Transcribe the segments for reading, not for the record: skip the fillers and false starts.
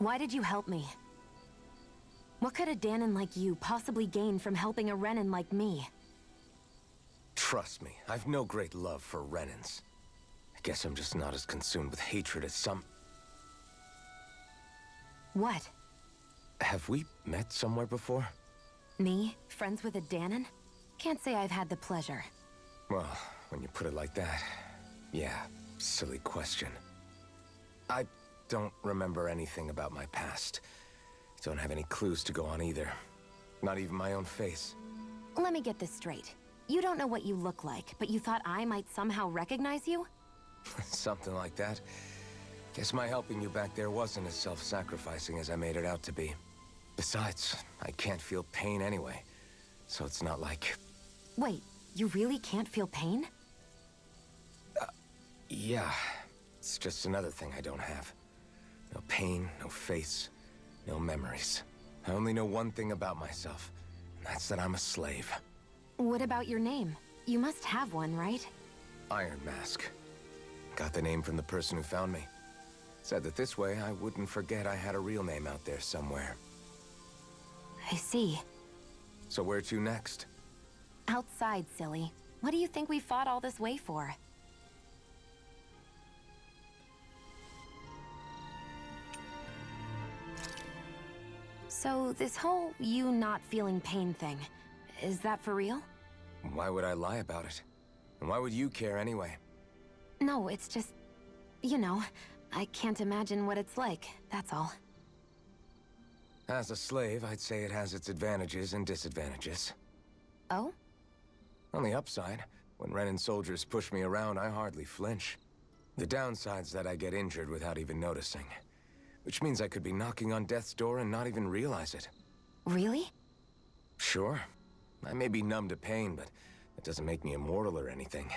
Why did you help me? What could a Danon like you possibly gain from helping a Renan like me? Trust me, I've no great love for Renans. I guess I'm just not as consumed with hatred as some... What? Have we met somewhere before? Me? Friends with a Danon? Can't say I've had the pleasure. Well, when you put it like that, yeah, silly question. I don't remember anything about my past. Don't have any clues to go on either. Not even my own face. Let me get this straight. You don't know what you look like, but you thought I might somehow recognize you? Something like that. Guess my helping you back there wasn't as self-sacrificing as I made it out to be. Besides, I can't feel pain anyway, so it's not like... Wait, you really can't feel pain? Yeah. It's just another thing I don't have. No pain, no face, no memories. I only know one thing about myself, and that's that I'm a slave. What about your name? You must have one, right? Iron Mask. Got the name from the person who found me. Said that this way I wouldn't forget I had a real name out there somewhere. I see. So where to next? Outside, silly. What do you think we fought all this way for? So, this whole you not feeling pain thing, is that for real? Why would I lie about it? And why would you care anyway? No, it's just... you know, I can't imagine what it's like, that's all. As a slave, I'd say it has its advantages and disadvantages. Oh? On the upside, when Renan soldiers push me around, I hardly flinch. The downside's that I get injured without even noticing. Which means I could be knocking on death's door and not even realize it. Really? Sure. I may be numb to pain, but it doesn't make me immortal or anything.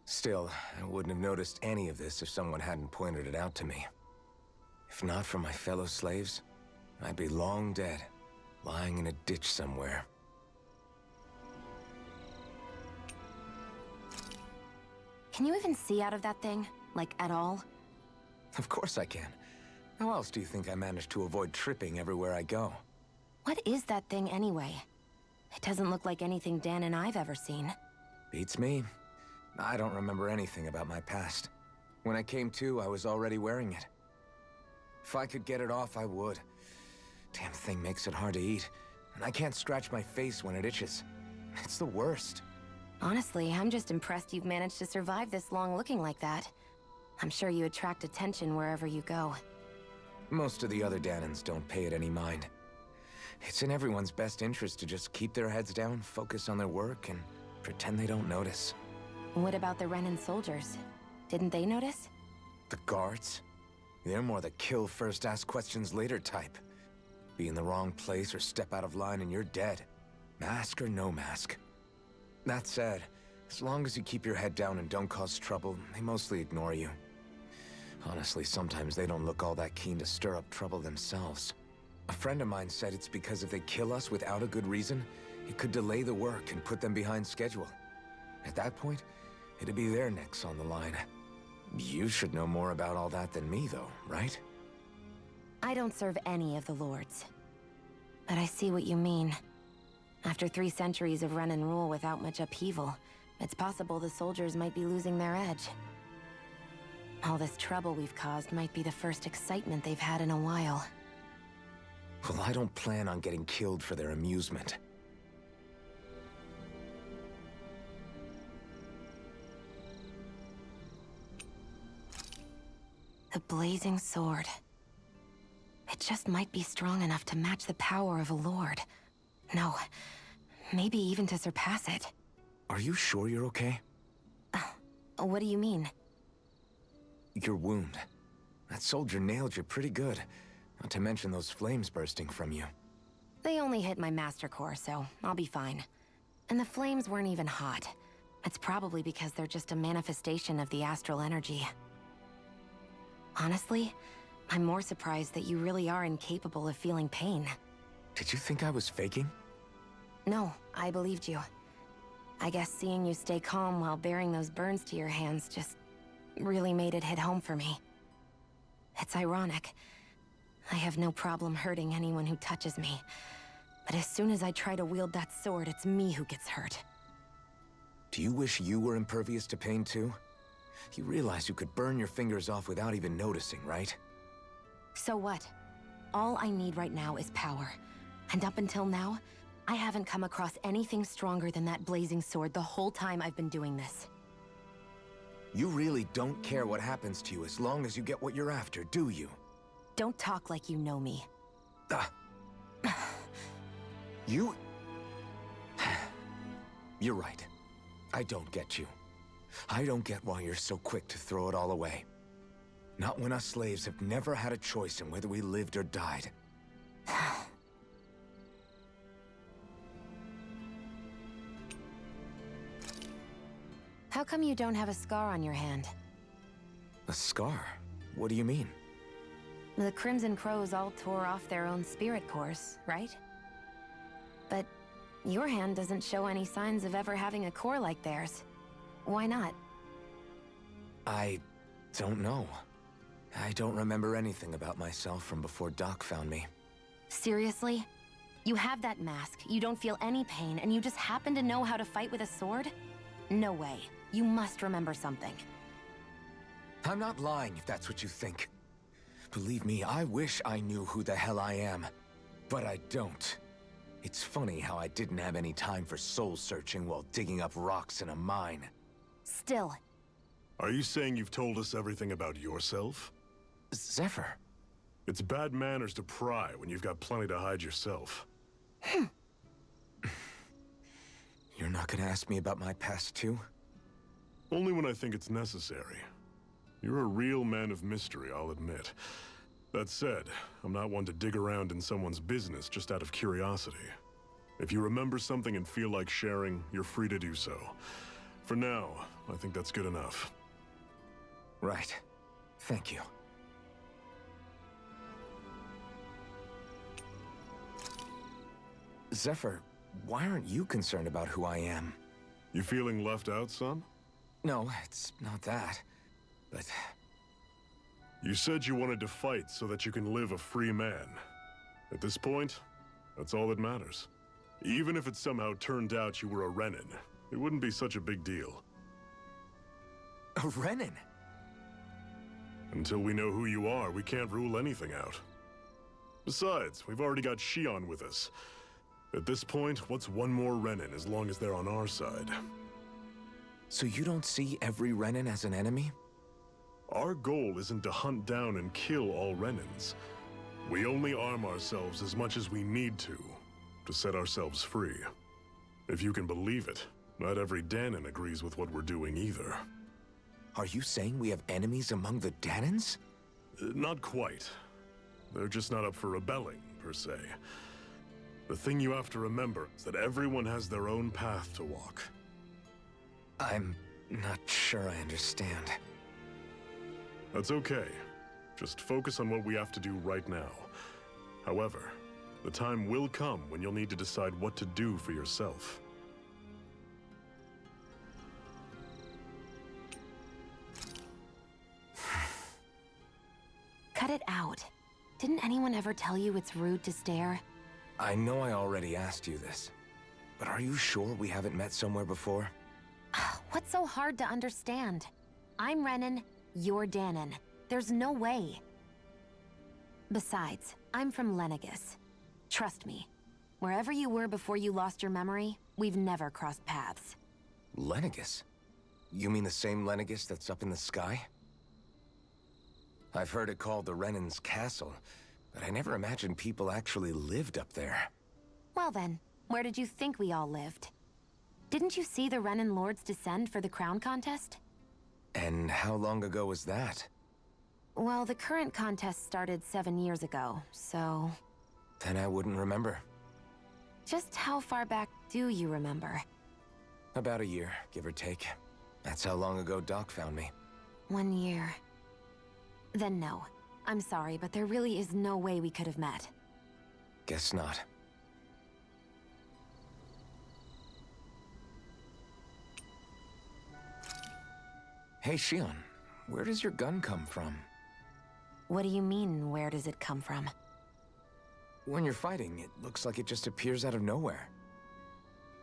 Still, I wouldn't have noticed any of this if someone hadn't pointed it out to me. If not for my fellow slaves, I'd be long dead, lying in a ditch somewhere. Can you even see out of that thing? Like, at all? Of course I can. How else do you think I managed to avoid tripping everywhere I go? What is that thing anyway? It doesn't look like anything Dan and I've ever seen. Beats me. I don't remember anything about my past. When I came to, I was already wearing it. If I could get it off, I would. Damn thing makes it hard to eat, and I can't scratch my face when it itches. It's the worst. Honestly, I'm just impressed you've managed to survive this long looking like that. I'm sure you attract attention wherever you go. Most of the other Danons don't pay it any mind. It's in everyone's best interest to just keep their heads down, focus on their work, and pretend they don't notice. What about the Renan soldiers? Didn't they notice? The guards? They're more the kill first, ask questions later type. Be in the wrong place or step out of line and you're dead. Mask or no mask. That said, as long as you keep your head down and don't cause trouble, they mostly ignore you. Honestly, sometimes they don't look all that keen to stir up trouble themselves. A friend of mine said it's because if they kill us without a good reason, it could delay the work and put them behind schedule. At that point, it'd be their necks on the line. You should know more about all that than me, though, right? I don't serve any of the lords. But I see what you mean. After 3 centuries of Renan rule without much upheaval, it's possible the soldiers might be losing their edge. All this trouble we've caused might be the first excitement they've had in a while. Well, I don't plan on getting killed for their amusement. The blazing sword. It just might be strong enough to match the power of a lord. No, maybe even to surpass it. Are you sure you're okay? What do you mean? Your wound. That soldier nailed you pretty good. Not to mention those flames bursting from you. They only hit my master core, so I'll be fine. And the flames weren't even hot. It's probably because they're just a manifestation of the astral energy. Honestly, I'm more surprised that you really are incapable of feeling pain. Did you think I was faking? No, I believed you. I guess seeing you stay calm while bearing those burns to your hands just really made it hit home for me. It's ironic. I have no problem hurting anyone who touches me. But as soon as I try to wield that sword, it's me who gets hurt. Do you wish you were impervious to pain too? You realize you could burn your fingers off without even noticing, right? So what? All I need right now is power. And up until now, I haven't come across anything stronger than that blazing sword the whole time I've been doing this. You really don't care what happens to you as long as you get what you're after, do you? Don't talk like you know me. Ah. You... You're right. I don't get you. I don't get why you're so quick to throw it all away. Not when us slaves have never had a choice in whether we lived or died. How come you don't have a scar on your hand? A scar? What do you mean? The Crimson Crows all tore off their own spirit cores, right? But your hand doesn't show any signs of ever having a core like theirs. Why not? I don't know. I don't remember anything about myself from before Doc found me. Seriously? You have that mask, you don't feel any pain, and you just happen to know how to fight with a sword? No way. You must remember something. I'm not lying if that's what you think. Believe me, I wish I knew who the hell I am. But I don't. It's funny how I didn't have any time for soul-searching while digging up rocks in a mine. Still. Are you saying you've told us everything about yourself? Zephyr. It's bad manners to pry when you've got plenty to hide yourself. You're not gonna ask me about my past too? Only when I think it's necessary. You're a real man of mystery, I'll admit. That said, I'm not one to dig around in someone's business just out of curiosity. If you remember something and feel like sharing, you're free to do so. For now, I think that's good enough. Right. Thank you. Zephyr, why aren't you concerned about who I am? You feeling left out, son? No, it's not that. But... You said you wanted to fight so that you can live a free man. At this point, that's all that matters. Even if it somehow turned out you were a Renan, it wouldn't be such a big deal. A Renan? Until we know who you are, we can't rule anything out. Besides, we've already got Shion with us. At this point, what's one more Renan as long as they're on our side? So you don't see every Renan as an enemy? Our goal isn't to hunt down and kill all Renans. We only arm ourselves as much as we need to set ourselves free. If you can believe it, not every Danan agrees with what we're doing either. Are you saying we have enemies among the Danans? Not quite. They're just not up for rebelling, per se. The thing you have to remember is that everyone has their own path to walk. I'm not sure I understand. That's okay. Just focus on what we have to do right now. However, the time will come when you'll need to decide what to do for yourself. Cut it out. Didn't anyone ever tell you it's rude to stare? I know I already asked you this, but are you sure we haven't met somewhere before? What's so hard to understand? I'm Renan, you're Danan. There's no way. Besides, I'm from Lenegus. Trust me, wherever you were before you lost your memory, we've never crossed paths. Lenegus? You mean the same Lenegus that's up in the sky? I've heard it called the Renan's Castle, but I never imagined people actually lived up there. Well then, where did you think we all lived? Didn't you see the Renan Lords descend for the crown contest? And how long ago was that? Well, the current contest started 7 years ago, so... Then I wouldn't remember. Just how far back do you remember? About a year, give or take. That's how long ago Doc found me. 1 year. Then no. I'm sorry, but there really is no way we could have met. Guess not. Hey, Shion, where does your gun come from? What do you mean, where does it come from? When you're fighting, it looks like it just appears out of nowhere.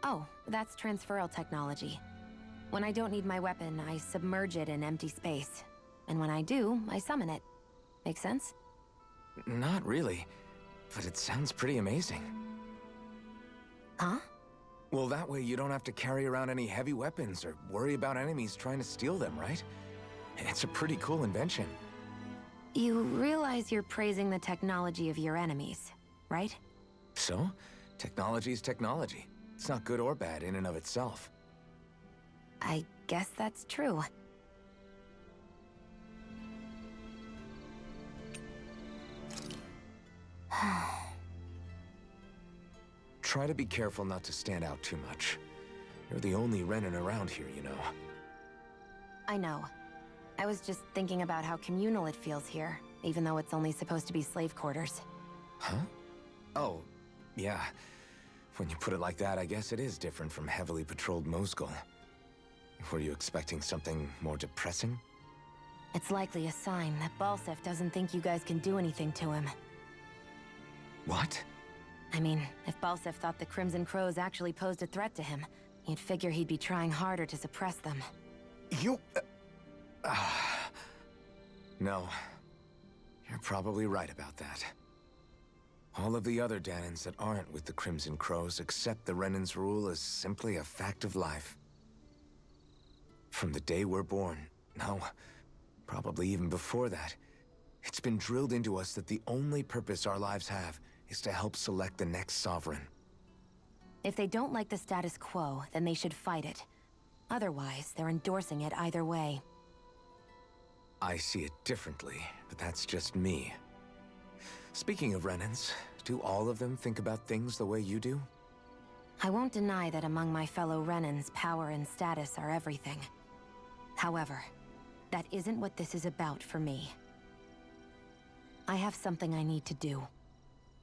Oh, that's transferal technology. When I don't need my weapon, I submerge it in empty space. And when I do, I summon it. Make sense? Not really, but it sounds pretty amazing. Huh? Well, that way you don't have to carry around any heavy weapons or worry about enemies trying to steal them, right? It's a pretty cool invention. You realize you're praising the technology of your enemies, right? So, technology is technology. It's not good or bad in and of itself. I guess that's true. Try to be careful not to stand out too much. You're the only Renan around here, you know. I know. I was just thinking about how communal it feels here, even though it's only supposed to be slave quarters. Huh? Oh, yeah. When you put it like that, I guess it is different from heavily patrolled Mosgul. Were you expecting something more depressing? It's likely a sign that Balsef doesn't think you guys can do anything to him. What? I mean, if Balsef thought the Crimson Crows actually posed a threat to him, you'd figure he'd be trying harder to suppress them. You... No. You're probably right about that. All of the other Danans that aren't with the Crimson Crows accept the Renan's rule as simply a fact of life. From the day we're born, no, probably even before that, it's been drilled into us that the only purpose our lives have is to help select the next sovereign. If they don't like the status quo, then they should fight it. Otherwise, they're endorsing it either way. I see it differently, but that's just me. Speaking of Renans, do all of them think about things the way you do? I won't deny that among my fellow Renans, power and status are everything. However, that isn't what this is about for me. I have something I need to do.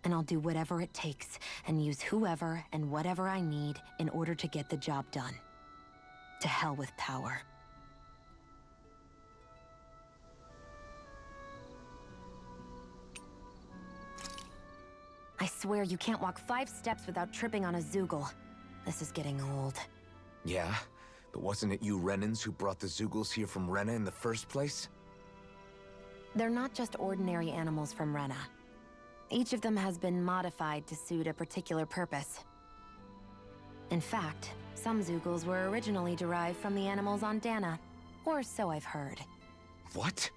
And I'll do whatever it takes, and use whoever and whatever I need in order to get the job done. To hell with power. I swear you can't walk 5 steps without tripping on a Zoogle. This is getting old. Yeah? But wasn't it you Renans who brought the Zoogles here from Rena in the first place? They're not just ordinary animals from Rena. Each of them has been modified to suit a particular purpose. In fact, some Zoogles were originally derived from the animals on Dana. Or so I've heard. What?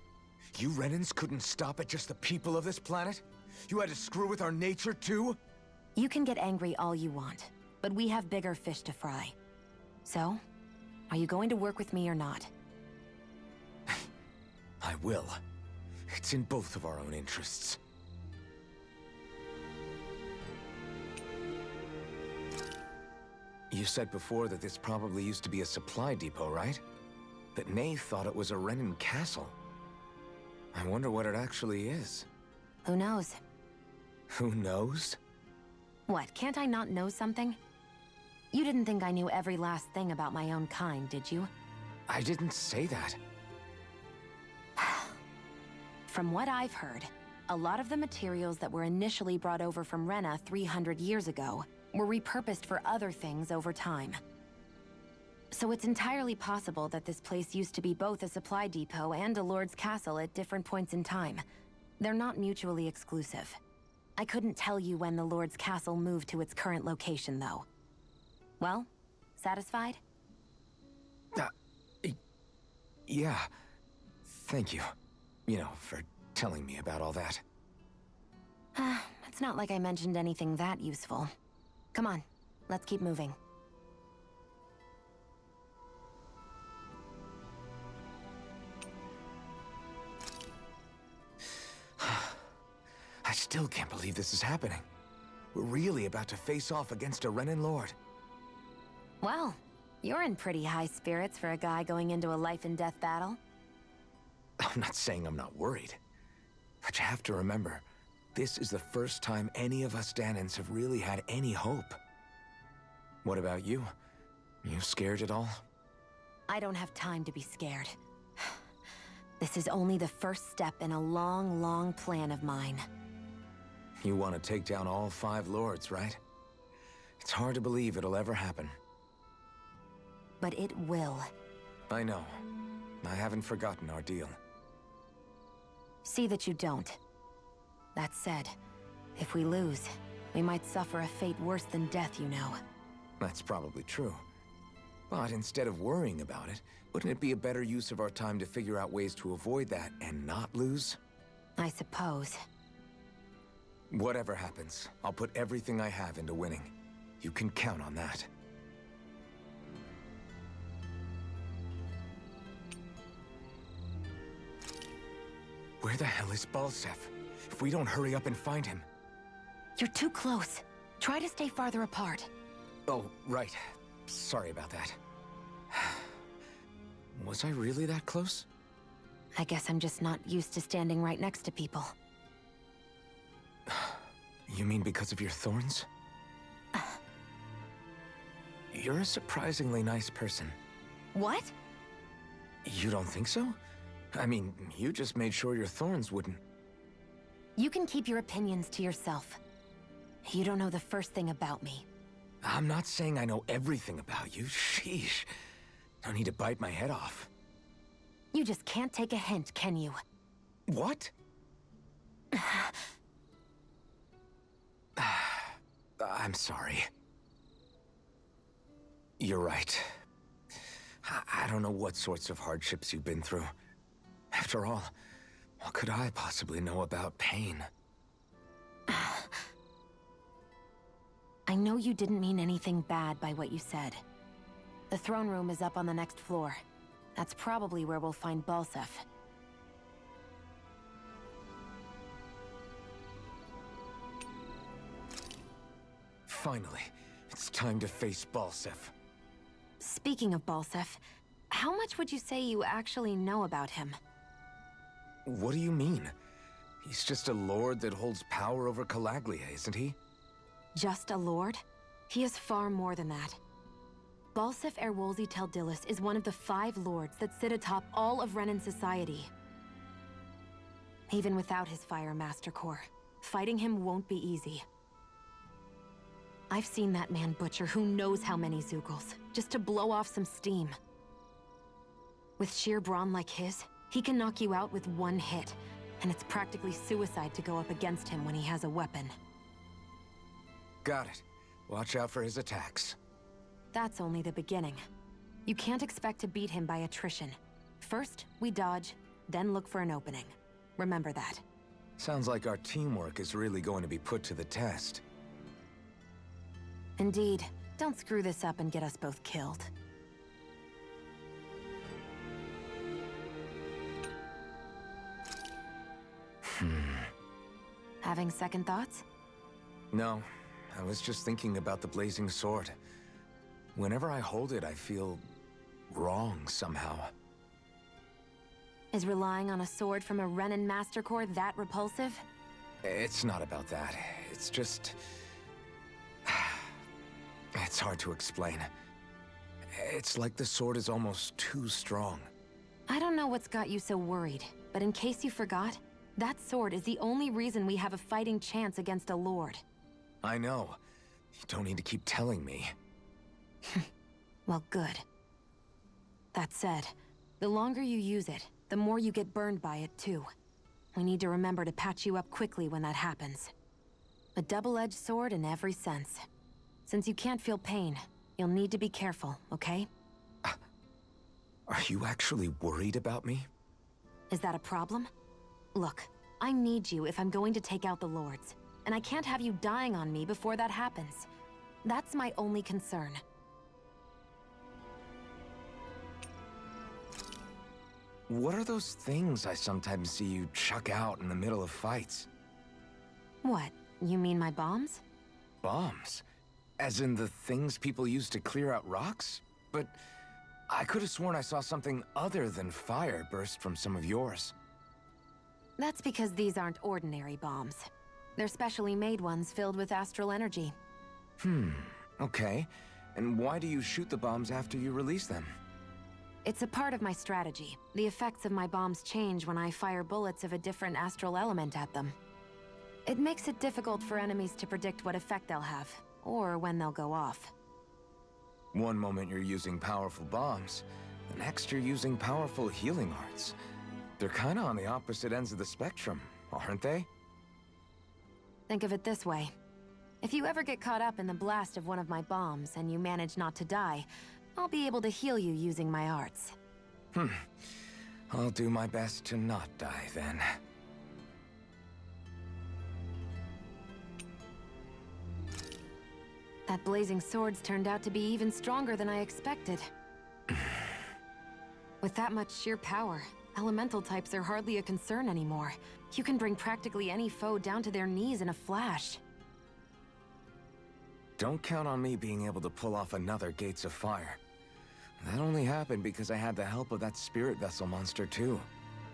You Renans couldn't stop at just the people of this planet? You had to screw with our nature too? You can get angry all you want, but we have bigger fish to fry. So, are you going to work with me or not? I will. It's in both of our own interests. You said before that this probably used to be a supply depot, right? But Nay thought it was a Renan castle. I wonder what it actually is. Who knows? Who knows? What, can't I not know something? You didn't think I knew every last thing about my own kind, did you? I didn't say that. From what I've heard, a lot of the materials that were initially brought over from Rena 300 years ago were repurposed for other things over time. So it's entirely possible that this place used to be both a supply depot and a lord's castle at different points in time. They're not mutually exclusive. I couldn't tell you when the lord's castle moved to its current location, though. Well, satisfied? Yeah. Thank you. You know, for telling me about all that. It's not like I mentioned anything that useful. Come on, let's keep moving. I still can't believe this is happening. We're really about to face off against a Renan Lord. Well, you're in pretty high spirits for a guy going into a life-and-death battle. I'm not saying I'm not worried. But you have to remember, this is the first time any of us Danans have really had any hope. What about you? You scared at all? I don't have time to be scared. This is only the first step in a long, long plan of mine. You want to take down all 5 lords, right? It's hard to believe it'll ever happen. But it will. I know. I haven't forgotten our deal. See that you don't. That said, if we lose, we might suffer a fate worse than death, you know. That's probably true. But instead of worrying about it, wouldn't it be a better use of our time to figure out ways to avoid that and not lose? I suppose. Whatever happens, I'll put everything I have into winning. You can count on that. Where the hell is Balsef? If we don't hurry up and find him... You're too close. Try to stay farther apart. Oh, right. Sorry about that. Was I really that close? I guess I'm just not used to standing right next to people. You mean because of your thorns? You're a surprisingly nice person. What? You don't think so? I mean, you just made sure your thorns wouldn't... You can keep your opinions to yourself. You don't know the first thing about me. I'm not saying I know everything about you. Sheesh. No need to bite my head off. You just can't take a hint, can you? What? I'm sorry. You're right. I don't know what sorts of hardships you've been through. After all, what could I possibly know about pain? I know you didn't mean anything bad by what you said. The throne room is up on the next floor. That's probably where we'll find Balsef. Finally, it's time to face Balsef. Speaking of Balsef, how much would you say you actually know about him? What do you mean? He's just a lord that holds power over Calaglia, isn't he? Just a lord? He is far more than that. Balsef Erwolzi Teldilis is one of the 5 lords that sit atop all of Renan society. Even without his Fire Master Core, fighting him won't be easy. I've seen that man butcher who knows how many Zugals, just to blow off some steam. With sheer brawn like his, he can knock you out with one hit, and it's practically suicide to go up against him when he has a weapon. Got it. Watch out for his attacks. That's only the beginning. You can't expect to beat him by attrition. First, we dodge, then look for an opening. Remember that. Sounds like our teamwork is really going to be put to the test. Indeed. Don't screw this up and get us both killed. Having second thoughts? No, I was just thinking about the blazing sword. Whenever I hold it, I feel wrong somehow. Is relying on a sword from a Renan Master Core that repulsive? It's not about that. It's just... It's hard to explain. It's like the sword is almost too strong. I don't know what's got you so worried, but in case you forgot, that sword is the only reason we have a fighting chance against a lord. I know. You don't need to keep telling me. Well, good. That said, the longer you use it, the more you get burned by it, too. We need to remember to patch you up quickly when that happens. A double-edged sword in every sense. Since you can't feel pain, you'll need to be careful, okay? Are you actually worried about me? Is that a problem? Look, I need you if I'm going to take out the lords, and I can't have you dying on me before that happens. That's my only concern. What are those things I sometimes see you chuck out in the middle of fights? What? You mean my bombs? Bombs? As in the things people use to clear out rocks? But I could have sworn I saw something other than fire burst from some of yours. That's because these aren't ordinary bombs. They're specially made ones filled with astral energy. Okay. And why do you shoot the bombs after you release them? It's a part of my strategy. The effects of my bombs change when I fire bullets of a different astral element at them. It makes it difficult for enemies to predict what effect they'll have, or when they'll go off. One moment you're using powerful bombs, the next you're using powerful healing arts. They're kinda on the opposite ends of the spectrum, aren't they? Think of it this way. If you ever get caught up in the blast of one of my bombs and you manage not to die, I'll be able to heal you using my arts. I'll do my best to not die then. That blazing sword's turned out to be even stronger than I expected. With that much sheer power, elemental types are hardly a concern anymore. You can bring practically any foe down to their knees in a flash. Don't count on me being able to pull off another Gates of Fire. That only happened because I had the help of that spirit vessel monster too.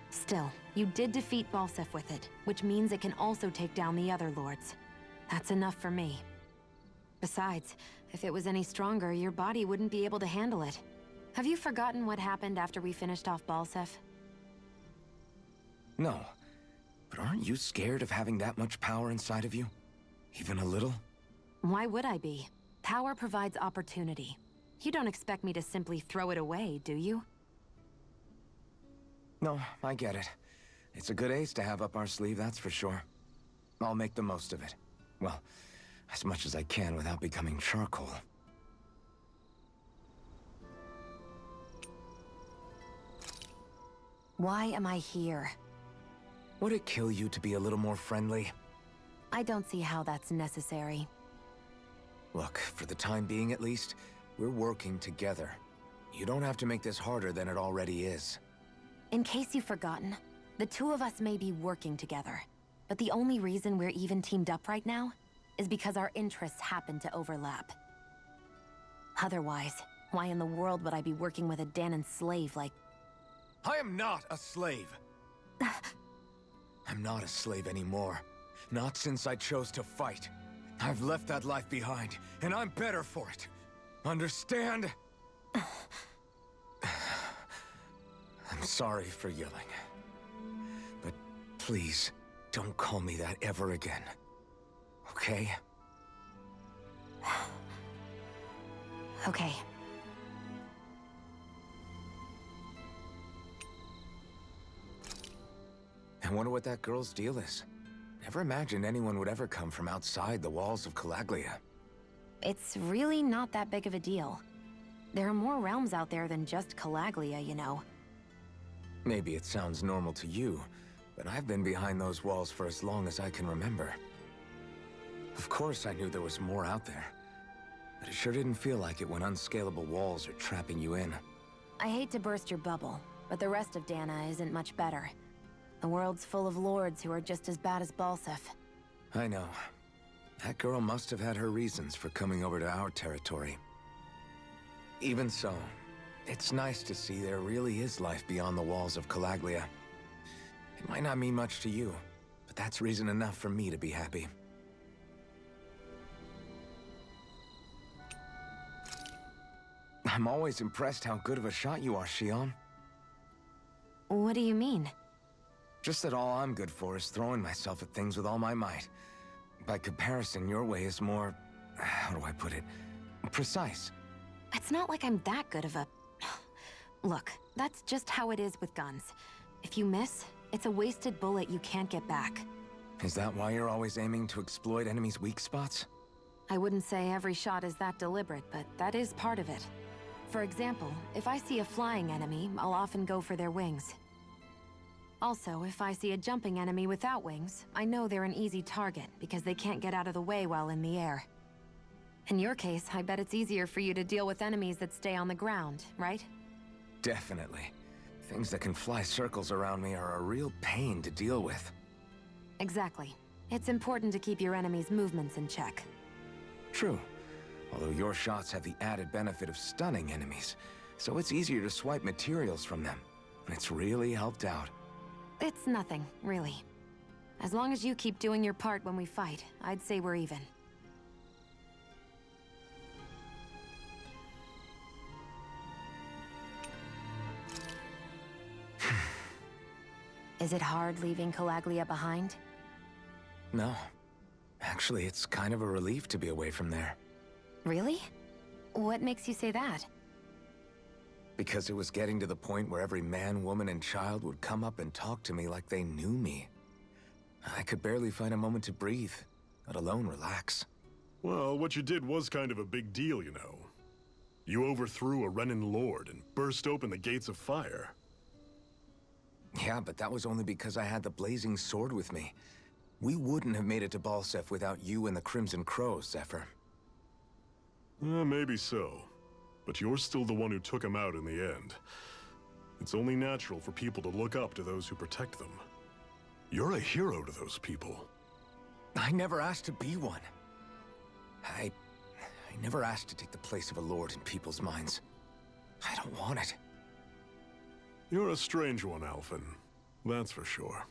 Still, you did defeat Balseph with it, which means it can also take down the other lords. That's enough for me. Besides, if it was any stronger, your body wouldn't be able to handle it. Have you forgotten what happened after we finished off Balseph? No, but aren't you scared of having that much power inside of you? Even a little? Why would I be? Power provides opportunity. You don't expect me to simply throw it away, do you? No, I get it. It's a good ace to have up our sleeve, that's for sure. I'll make the most of it. Well, as much as I can without becoming charcoal. Why am I here? Would it kill you to be a little more friendly? I don't see how that's necessary. Look, for the time being at least, we're working together. You don't have to make this harder than it already is. In case you've forgotten, the two of us may be working together, but the only reason we're even teamed up right now is because our interests happen to overlap. Otherwise, why in the world would I be working with a Danon slave like... I am not a slave! I'm not a slave anymore. Not since I chose to fight. I've left that life behind, and I'm better for it. Understand? I'm sorry for yelling. But please, don't call me that ever again. Okay? Okay. I wonder what that girl's deal is. Never imagined anyone would ever come from outside the walls of Calaglia. It's really not that big of a deal. There are more realms out there than just Calaglia, you know. Maybe it sounds normal to you, but I've been behind those walls for as long as I can remember. Of course I knew there was more out there, but it sure didn't feel like it when unscalable walls are trapping you in. I hate to burst your bubble, but the rest of Dana isn't much better. The world's full of lords who are just as bad as Balseph. I know. That girl must have had her reasons for coming over to our territory. Even so, it's nice to see there really is life beyond the walls of Calaglia. It might not mean much to you, but that's reason enough for me to be happy. I'm always impressed how good of a shot you are, Xion. What do you mean? Just that all I'm good for is throwing myself at things with all my might. By comparison, your way is more... how do I put it? Precise. It's not like I'm that good of a... Look, that's just how it is with guns. If you miss, it's a wasted bullet you can't get back. Is that why you're always aiming to exploit enemies' weak spots? I wouldn't say every shot is that deliberate, but that is part of it. For example, if I see a flying enemy, I'll often go for their wings. Also, if I see a jumping enemy without wings, I know they're an easy target because they can't get out of the way while in the air. In your case, I bet it's easier for you to deal with enemies that stay on the ground, right? Definitely. Things that can fly circles around me are a real pain to deal with. Exactly. It's important to keep your enemies' movements in check. True. Although your shots have the added benefit of stunning enemies, so it's easier to swipe materials from them. It's really helped out. It's nothing, really. As long as you keep doing your part when we fight, I'd say we're even. Is it hard leaving Calaglia behind? No. Actually, it's kind of a relief to be away from there. Really? What makes you say that? Because it was getting to the point where every man, woman, and child would come up and talk to me like they knew me. I could barely find a moment to breathe, let alone relax. Well, what you did was kind of a big deal, you know. You overthrew a Renan lord and burst open the gates of fire. Yeah, but that was only because I had the blazing sword with me. We wouldn't have made it to Balsef without you and the Crimson Crows, Zephyr. Maybe so. But you're still the one who took him out in the end. It's only natural for people to look up to those who protect them. You're a hero to those people. I never asked to be one. I never asked to take the place of a lord in people's minds. I don't want it. You're a strange one, Alphen. That's for sure.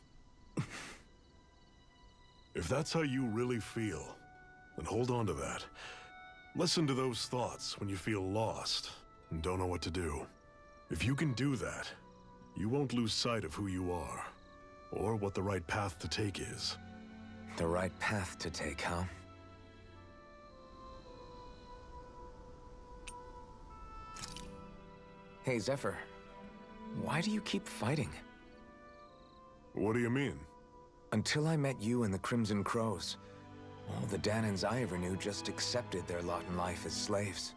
If that's how you really feel, then hold on to that. Listen to those thoughts when you feel lost and don't know what to do. If you can do that, you won't lose sight of who you are, or what the right path to take is. The right path to take, huh? Hey, Zephyr. Why do you keep fighting? What do you mean? Until I met you and the Crimson Crows, all the Danans I ever knew just accepted their lot in life as slaves.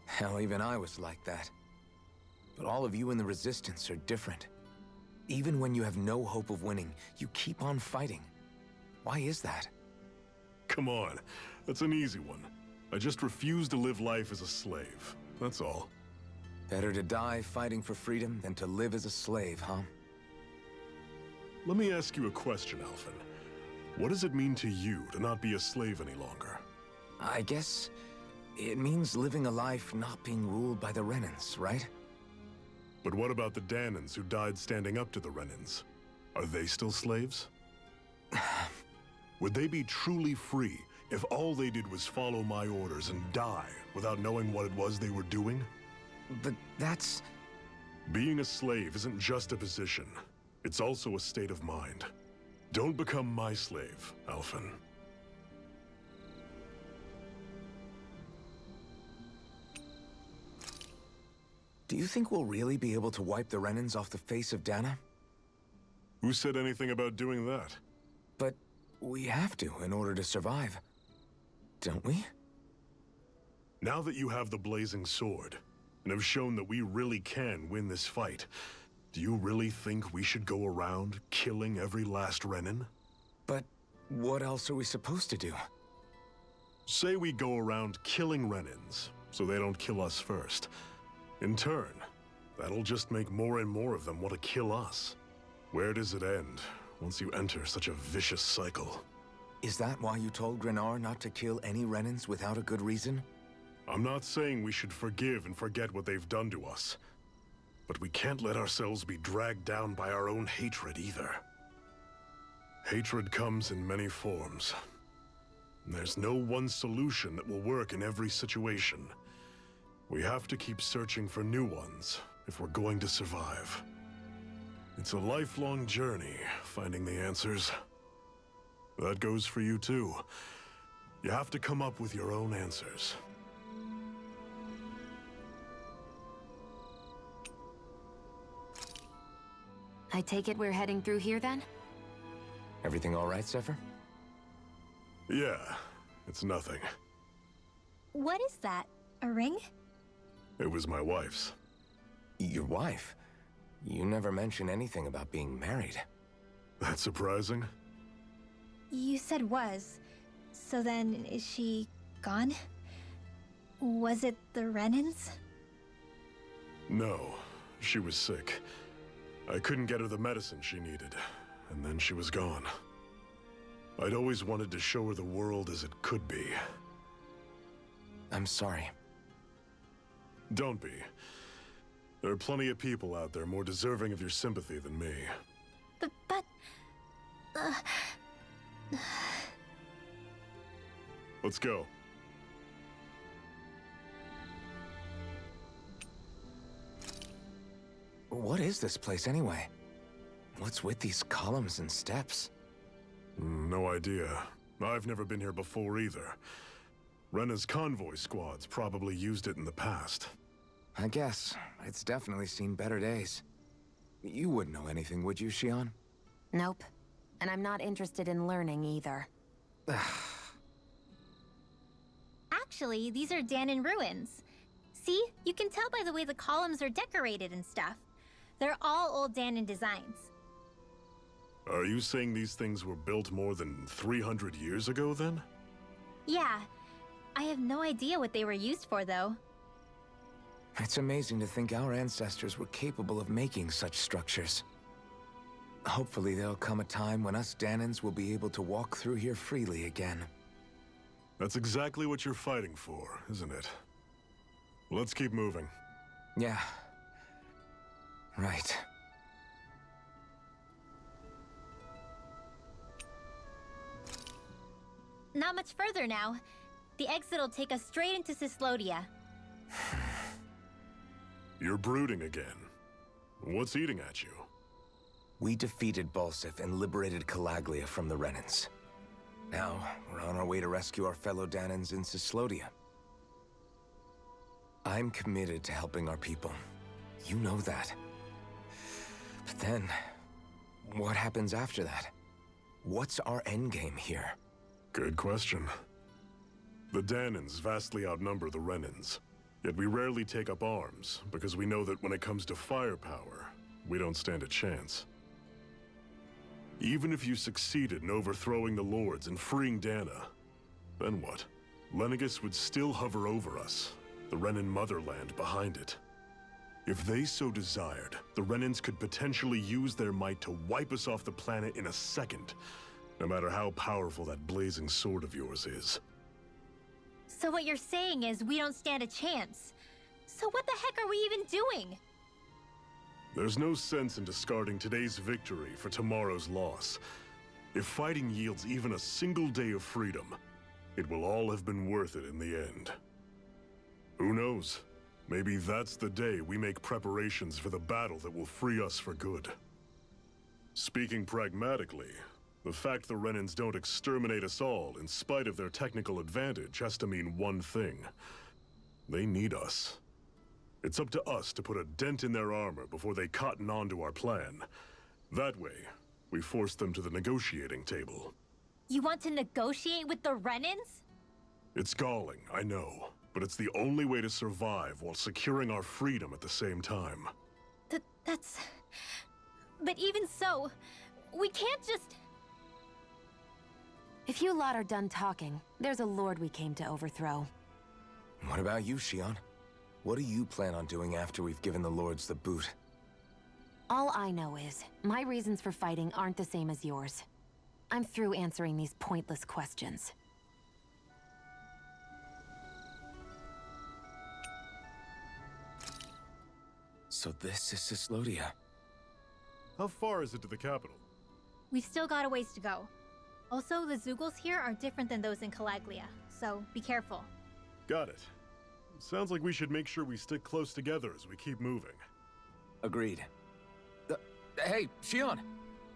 Hell, even I was like that. But all of you in the Resistance are different. Even when you have no hope of winning, you keep on fighting. Why is that? Come on, that's an easy one. I just refuse to live life as a slave, that's all. Better to die fighting for freedom than to live as a slave, huh? Let me ask you a question, Alphen. What does it mean to you to not be a slave any longer? I guess it means living a life not being ruled by the Renans, right? But what about the Danans who died standing up to the Renans? Are they still slaves? Would they be truly free if all they did was follow my orders and die without knowing what it was they were doing? But that's... Being a slave isn't just a position. It's also a state of mind. Don't become my slave, Alphen. Do you think we'll really be able to wipe the Renans off the face of Dana? Who said anything about doing that? But we have to in order to survive. Don't we? Now that you have the blazing sword, and have shown that we really can win this fight, do you really think we should go around killing every last Renan? But what else are we supposed to do? Say we go around killing Renans, so they don't kill us first. In turn, that'll just make more and more of them want to kill us. Where does it end, once you enter such a vicious cycle? Is that why you told Grenar not to kill any Renans without a good reason? I'm not saying we should forgive and forget what they've done to us. But we can't let ourselves be dragged down by our own hatred either. Hatred comes in many forms. There's no one solution that will work in every situation. We have to keep searching for new ones if we're going to survive. It's a lifelong journey, finding the answers. That goes for you too. You have to come up with your own answers. I take it we're heading through here then? Everything all right, Zephyr? Yeah, it's nothing. What is that? A ring? It was my wife's. Your wife? You never mentioned anything about being married. That's surprising? You said was. So then, is she gone? Was it the Renans? No, she was sick. I couldn't get her the medicine she needed, and then she was gone. I'd always wanted to show her the world as it could be. I'm sorry. Don't be. There are plenty of people out there more deserving of your sympathy than me. But... Let's go. What is this place anyway? What's with these columns and steps? No idea. I've never been here before either. Rena's convoy squads probably used it in the past. I guess. It's definitely seen better days. You wouldn't know anything, would you, Shion? Nope. And I'm not interested in learning either. Actually, these are Danon ruins. See? You can tell by the way the columns are decorated and stuff. They're all old Danon designs. Are you saying these things were built more than 300 years ago, then? Yeah. I have no idea what they were used for, though. It's amazing to think our ancestors were capable of making such structures. Hopefully there'll come a time when us Danons will be able to walk through here freely again. That's exactly what you're fighting for, isn't it? Let's keep moving. Yeah. Right. Not much further now. The exit will take us straight into Cislodia. You're brooding again. What's eating at you? We defeated Balsif and liberated Calaglia from the Renans. Now, we're on our way to rescue our fellow Danons in Cislodia. I'm committed to helping our people. You know that. But then, what happens after that? What's our endgame here? Good question. The Danons vastly outnumber the Renans. Yet we rarely take up arms, because we know that when it comes to firepower, we don't stand a chance. Even if you succeeded in overthrowing the Lords and freeing Dana, then what? Lenegis would still hover over us, the Renan motherland behind it. If they so desired, the Renans could potentially use their might to wipe us off the planet in a second, no matter how powerful that blazing sword of yours is. So what you're saying is we don't stand a chance. So what the heck are we even doing? There's no sense in discarding today's victory for tomorrow's loss. If fighting yields even a single day of freedom, it will all have been worth it in the end. Who knows? Maybe that's the day we make preparations for the battle that will free us for good. Speaking pragmatically, the fact the Renans don't exterminate us all in spite of their technical advantage has to mean one thing. They need us. It's up to us to put a dent in their armor before they cotton on to our plan. That way, we force them to the negotiating table. You want to negotiate with the Renans? It's galling, I know, but it's the only way to survive while securing our freedom at the same time. That's... But even so, we can't just... If you lot are done talking, there's a lord we came to overthrow. What about you, Shion? What do you plan on doing after we've given the Lords the boot? All I know is, my reasons for fighting aren't the same as yours. I'm through answering these pointless questions. So this is Cislodia. How far is it to the capital? We've still got a ways to go. Also, the Zeugles here are different than those in Calaglia, so be careful. Got it. Sounds like we should make sure we stick close together as we keep moving. Agreed. Hey, Shion!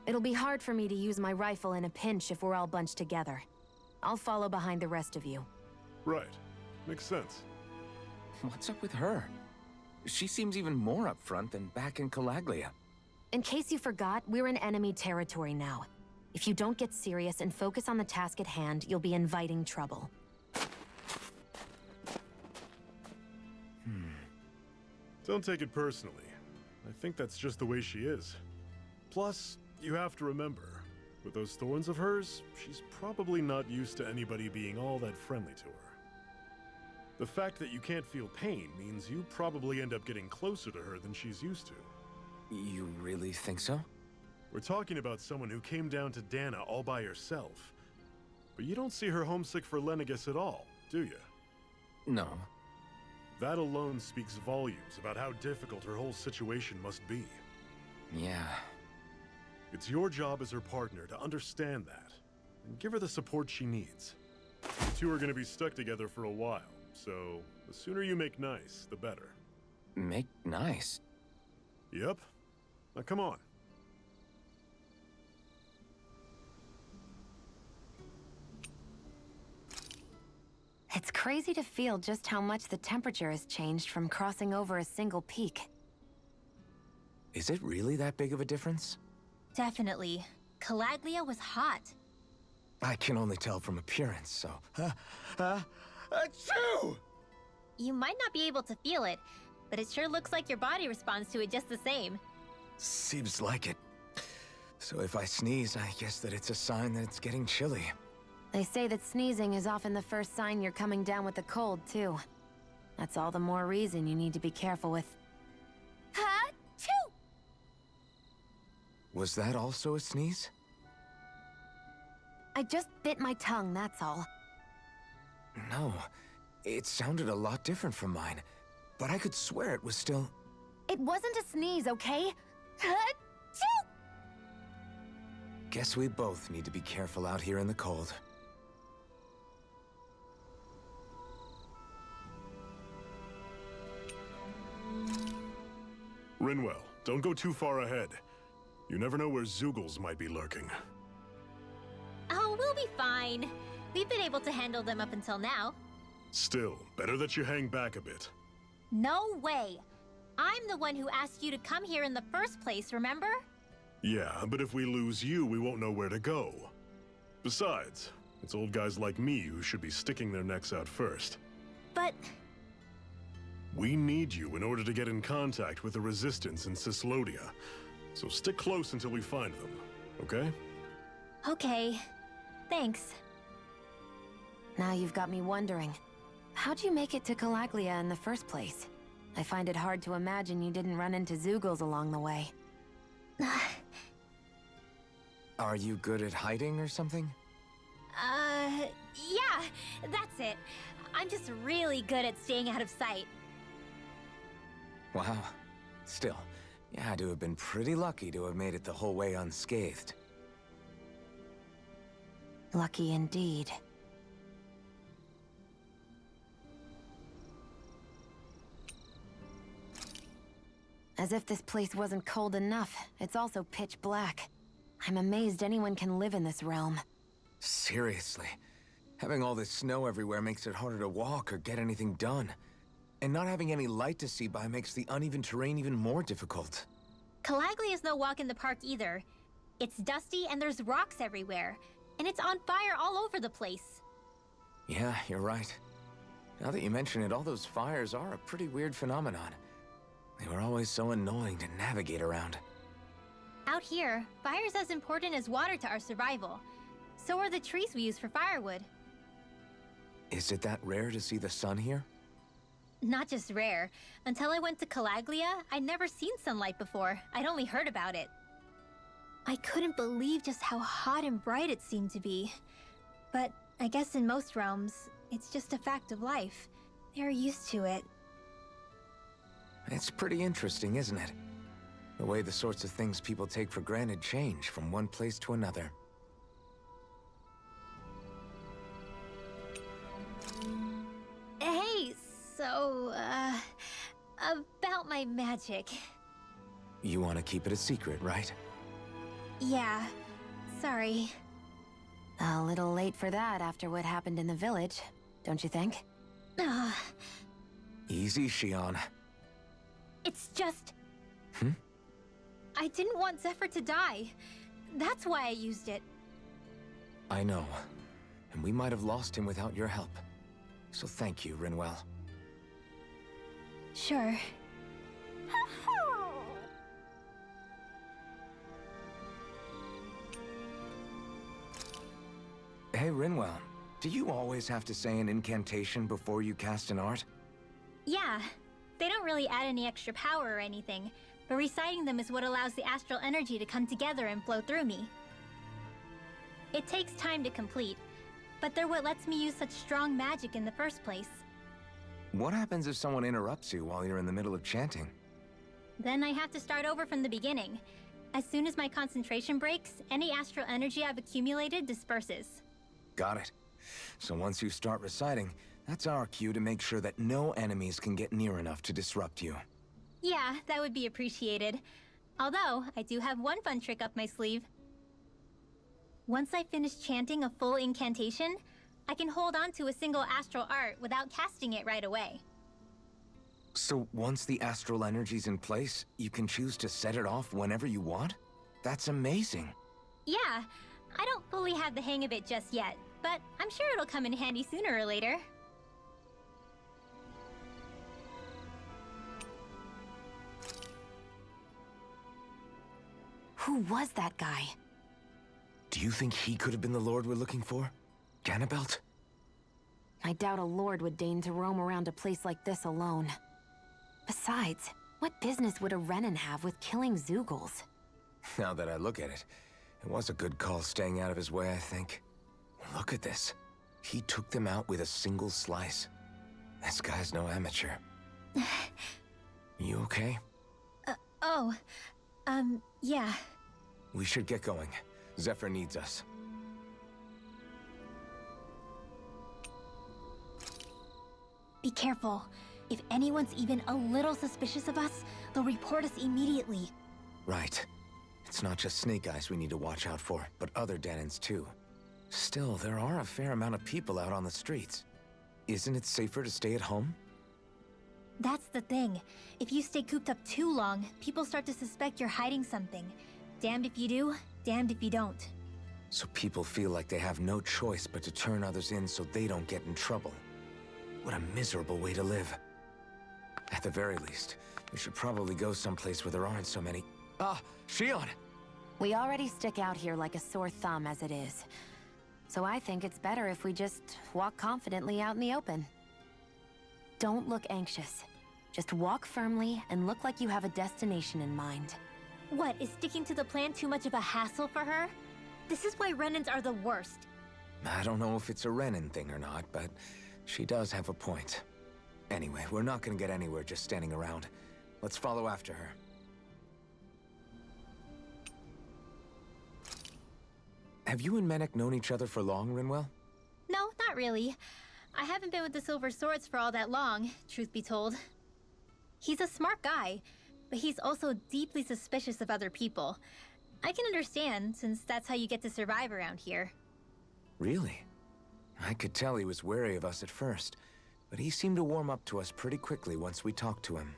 It'll be hard for me to use my rifle in a pinch if we're all bunched together. I'll follow behind the rest of you. Right. Makes sense. What's up with her? She seems even more upfront than back in Calaglia. In case you forgot, we're in enemy territory now. If you don't get serious and focus on the task at hand, you'll be inviting trouble. Don't take it personally. I think that's just the way she is. Plus, you have to remember, with those thorns of hers, she's probably not used to anybody being all that friendly to her. The fact that you can't feel pain means you probably end up getting closer to her than she's used to. You really think so? We're talking about someone who came down to Dana all by herself. But you don't see her homesick for Lenegis at all, do you? No. That alone speaks volumes about how difficult her whole situation must be. Yeah. It's your job as her partner to understand that, and give her the support she needs. You two are gonna be stuck together for a while, so the sooner you make nice, the better. Make nice? Yep. Now come on. crazy to feel just how much the temperature has changed from crossing over a single peak. Is it really that big of a difference? Definitely. Calaglia was hot. I can only tell from appearance, so... Achoo! You might not be able to feel it, but it sure looks like your body responds to it just the same. Seems like it. So if I sneeze, I guess that it's a sign that it's getting chilly. They say that sneezing is often the first sign you're coming down with the cold, too. That's all the more reason you need to be careful with... Ha-choo! Was that also a sneeze? I just bit my tongue, that's all. No, it sounded a lot different from mine, but I could swear it was still... It wasn't a sneeze, okay? Ha-choo! Guess we both need to be careful out here in the cold. Rinwell, don't go too far ahead. You never know where Zoogles might be lurking. Oh, we'll be fine. We've been able to handle them up until now. Still, better that you hang back a bit. No way! I'm the one who asked you to come here in the first place, remember? Yeah, but if we lose you, we won't know where to go. Besides, it's old guys like me who should be sticking their necks out first. But... We need you in order to get in contact with the Resistance in Cislodia. So stick close until we find them, okay? Okay. Thanks. Now you've got me wondering. How'd you make it to Calaglia in the first place? I find it hard to imagine you didn't run into Zoogles along the way. Are you good at hiding or something? Yeah, that's it. I'm just really good at staying out of sight. Wow. Still, you had to have been pretty lucky to have made it the whole way unscathed. Lucky indeed. As if this place wasn't cold enough, it's also pitch black. I'm amazed anyone can live in this realm. Seriously. Having all this snow everywhere makes it harder to walk or get anything done. And not having any light to see by makes the uneven terrain even more difficult. Calaglia is no walk in the park either. It's dusty and there's rocks everywhere. And it's on fire all over the place. Yeah, you're right. Now that you mention it, all those fires are a pretty weird phenomenon. They were always so annoying to navigate around. Out here, fire's as important as water to our survival. So are the trees we use for firewood. Is it that rare to see the sun here? Not just rare. Until I went to Calaglia, I'd never seen sunlight before. I'd only heard about it. I couldn't believe just how hot and bright it seemed to be. But I guess in most realms, it's just a fact of life. They're used to it. It's pretty interesting, isn't it? The way the sorts of things people take for granted change from one place to another. Hey, so, about my magic. You want to keep it a secret, right? Yeah, sorry. A little late for that after what happened in the village, don't you think? Easy, Shion. It's just... Hmm? I didn't want Zephyr to die. That's why I used it. I know. And we might have lost him without your help. So thank you, Rinwell. Sure. Hey, Rinwell. Do you always have to say an incantation before you cast an art? Yeah. They don't really add any extra power or anything, but reciting them is what allows the astral energy to come together and flow through me. It takes time to complete, but they're what lets me use such strong magic in the first place. What happens if someone interrupts you while you're in the middle of chanting? Then I have to start over from the beginning. As soon as my concentration breaks, any astral energy I've accumulated disperses. Got it. So once you start reciting, that's our cue to make sure that no enemies can get near enough to disrupt you. Yeah, that would be appreciated. Although, I do have one fun trick up my sleeve. Once I finish chanting a full incantation, I can hold on to a single astral art without casting it right away. So once the astral energy's in place, you can choose to set it off whenever you want? That's amazing. Yeah, I don't fully have the hang of it just yet, but I'm sure it'll come in handy sooner or later. Who was that guy? Do you think he could have been the lord we're looking for? Ganabelt? I doubt a lord would deign to roam around a place like this alone. Besides, what business would a Renan have with killing Zeugles? Now that I look at it, it was a good call staying out of his way, I think. Look at this. He took them out with a single slice. This guy's no amateur. You okay? Yeah. We should get going. Zephyr needs us. Be careful. If anyone's even a little suspicious of us, they'll report us immediately. Right. It's not just Snake Eyes we need to watch out for, but other Denons too. Still, there are a fair amount of people out on the streets. Isn't it safer to stay at home? That's the thing. If you stay cooped up too long, people start to suspect you're hiding something. Damned if you do, damned if you don't. So people feel like they have no choice but to turn others in so they don't get in trouble. What a miserable way to live. At the very least, we should probably go someplace where there aren't so many... Ah, Shion! We already stick out here like a sore thumb as it is. So I think it's better if we just walk confidently out in the open. Don't look anxious. Just walk firmly and look like you have a destination in mind. What, is sticking to the plan too much of a hassle for her? This is why Renans are the worst. I don't know if it's a Renan thing or not, but she does have a point. Anyway, we're not gonna get anywhere just standing around. Let's follow after her. Have you and Menek known each other for long, Rinwell? No, not really. I haven't been with the Silver Swords for all that long, truth be told. He's a smart guy, but he's also deeply suspicious of other people. I can understand, since that's how you get to survive around here. Really? I could tell he was wary of us at first, but he seemed to warm up to us pretty quickly once we talked to him.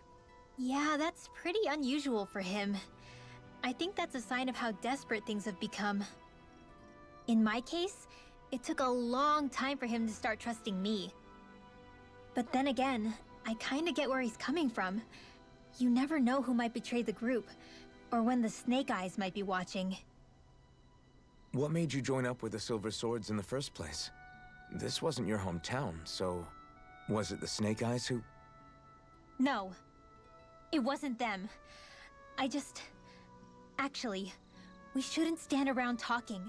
Yeah, that's pretty unusual for him. I think that's a sign of how desperate things have become. In my case, it took a long time for him to start trusting me. But then again, I kinda get where he's coming from. You never know who might betray the group, or when the Snake Eyes might be watching. What made you join up with the Silver Swords in the first place? This wasn't your hometown, so... was it the Snake Eyes who... No. It wasn't them. Actually, we shouldn't stand around talking.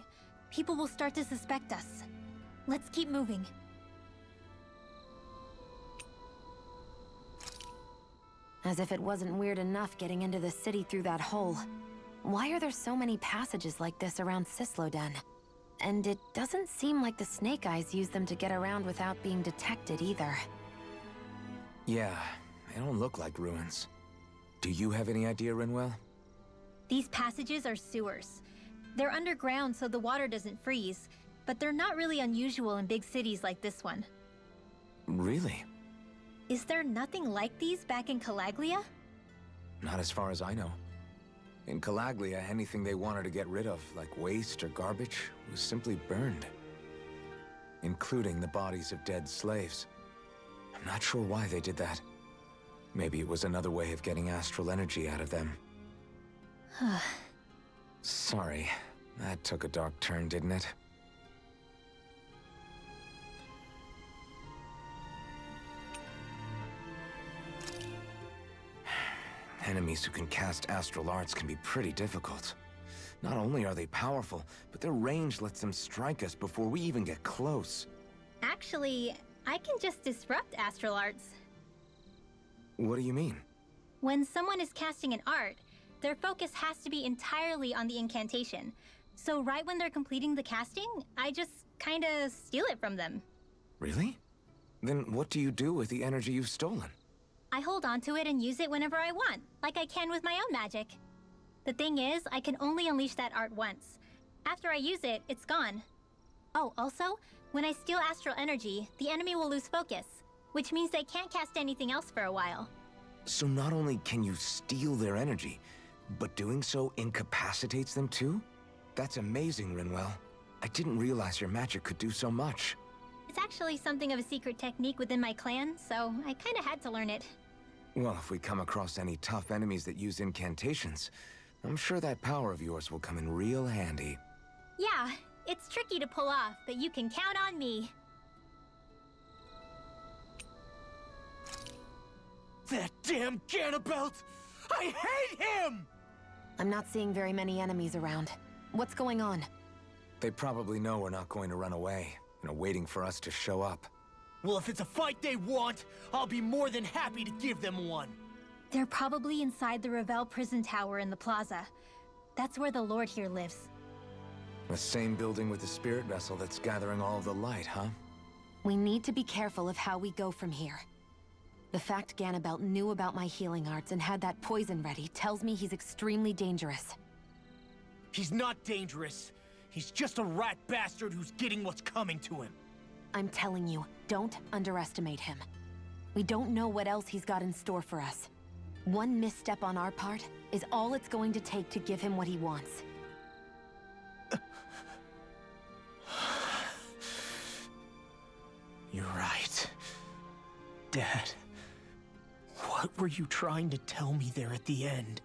People will start to suspect us. Let's keep moving. As if it wasn't weird enough getting into the city through that hole. Why are there so many passages like this around Cislodia? And it doesn't seem like the Snake Eyes use them to get around without being detected either. Yeah, they don't look like ruins. Do you have any idea, Rinwell? These passages are sewers. They're underground so the water doesn't freeze, but they're not really unusual in big cities like this one. Really? Is there nothing like these back in Calaglia? Not as far as I know. In Calaglia, anything they wanted to get rid of, like waste or garbage, was simply burned. Including the bodies of dead slaves. I'm not sure why they did that. Maybe it was another way of getting astral energy out of them. Sorry, that took a dark turn, didn't it? Enemies who can cast astral arts can be pretty difficult. Not only are they powerful, but their range lets them strike us before we even get close. Actually, I can just disrupt astral arts. What do you mean? When someone is casting an art, their focus has to be entirely on the incantation. So right when they're completing the casting, I just kinda steal it from them. Really? Then what do you do with the energy you've stolen? I hold on to it and use it whenever I want, like I can with my own magic. The thing is, I can only unleash that art once. After I use it, it's gone. Oh, also, when I steal astral energy, the enemy will lose focus, which means they can't cast anything else for a while. So not only can you steal their energy, but doing so incapacitates them too? That's amazing, Rinwell. I didn't realize your magic could do so much. It's actually something of a secret technique within my clan, so I kinda had to learn it. Well, if we come across any tough enemies that use incantations, I'm sure that power of yours will come in real handy. Yeah, it's tricky to pull off, but you can count on me. That damn Ganabelt! I hate him! I'm not seeing very many enemies around. What's going on? They probably know we're not going to run away, and are waiting for us to show up. Well, if it's a fight they want, I'll be more than happy to give them one. They're probably inside the Revel prison tower in the plaza. That's where the Lord here lives. The same building with the spirit vessel that's gathering all of the light, huh? We need to be careful of how we go from here. The fact Ganabelt knew about my healing arts and had that poison ready tells me he's extremely dangerous. He's not dangerous. He's just a rat bastard who's getting what's coming to him. I'm telling you, don't underestimate him. We don't know what else he's got in store for us. One misstep on our part is all it's going to take to give him what he wants. You're right. Dad, what were you trying to tell me there at the end?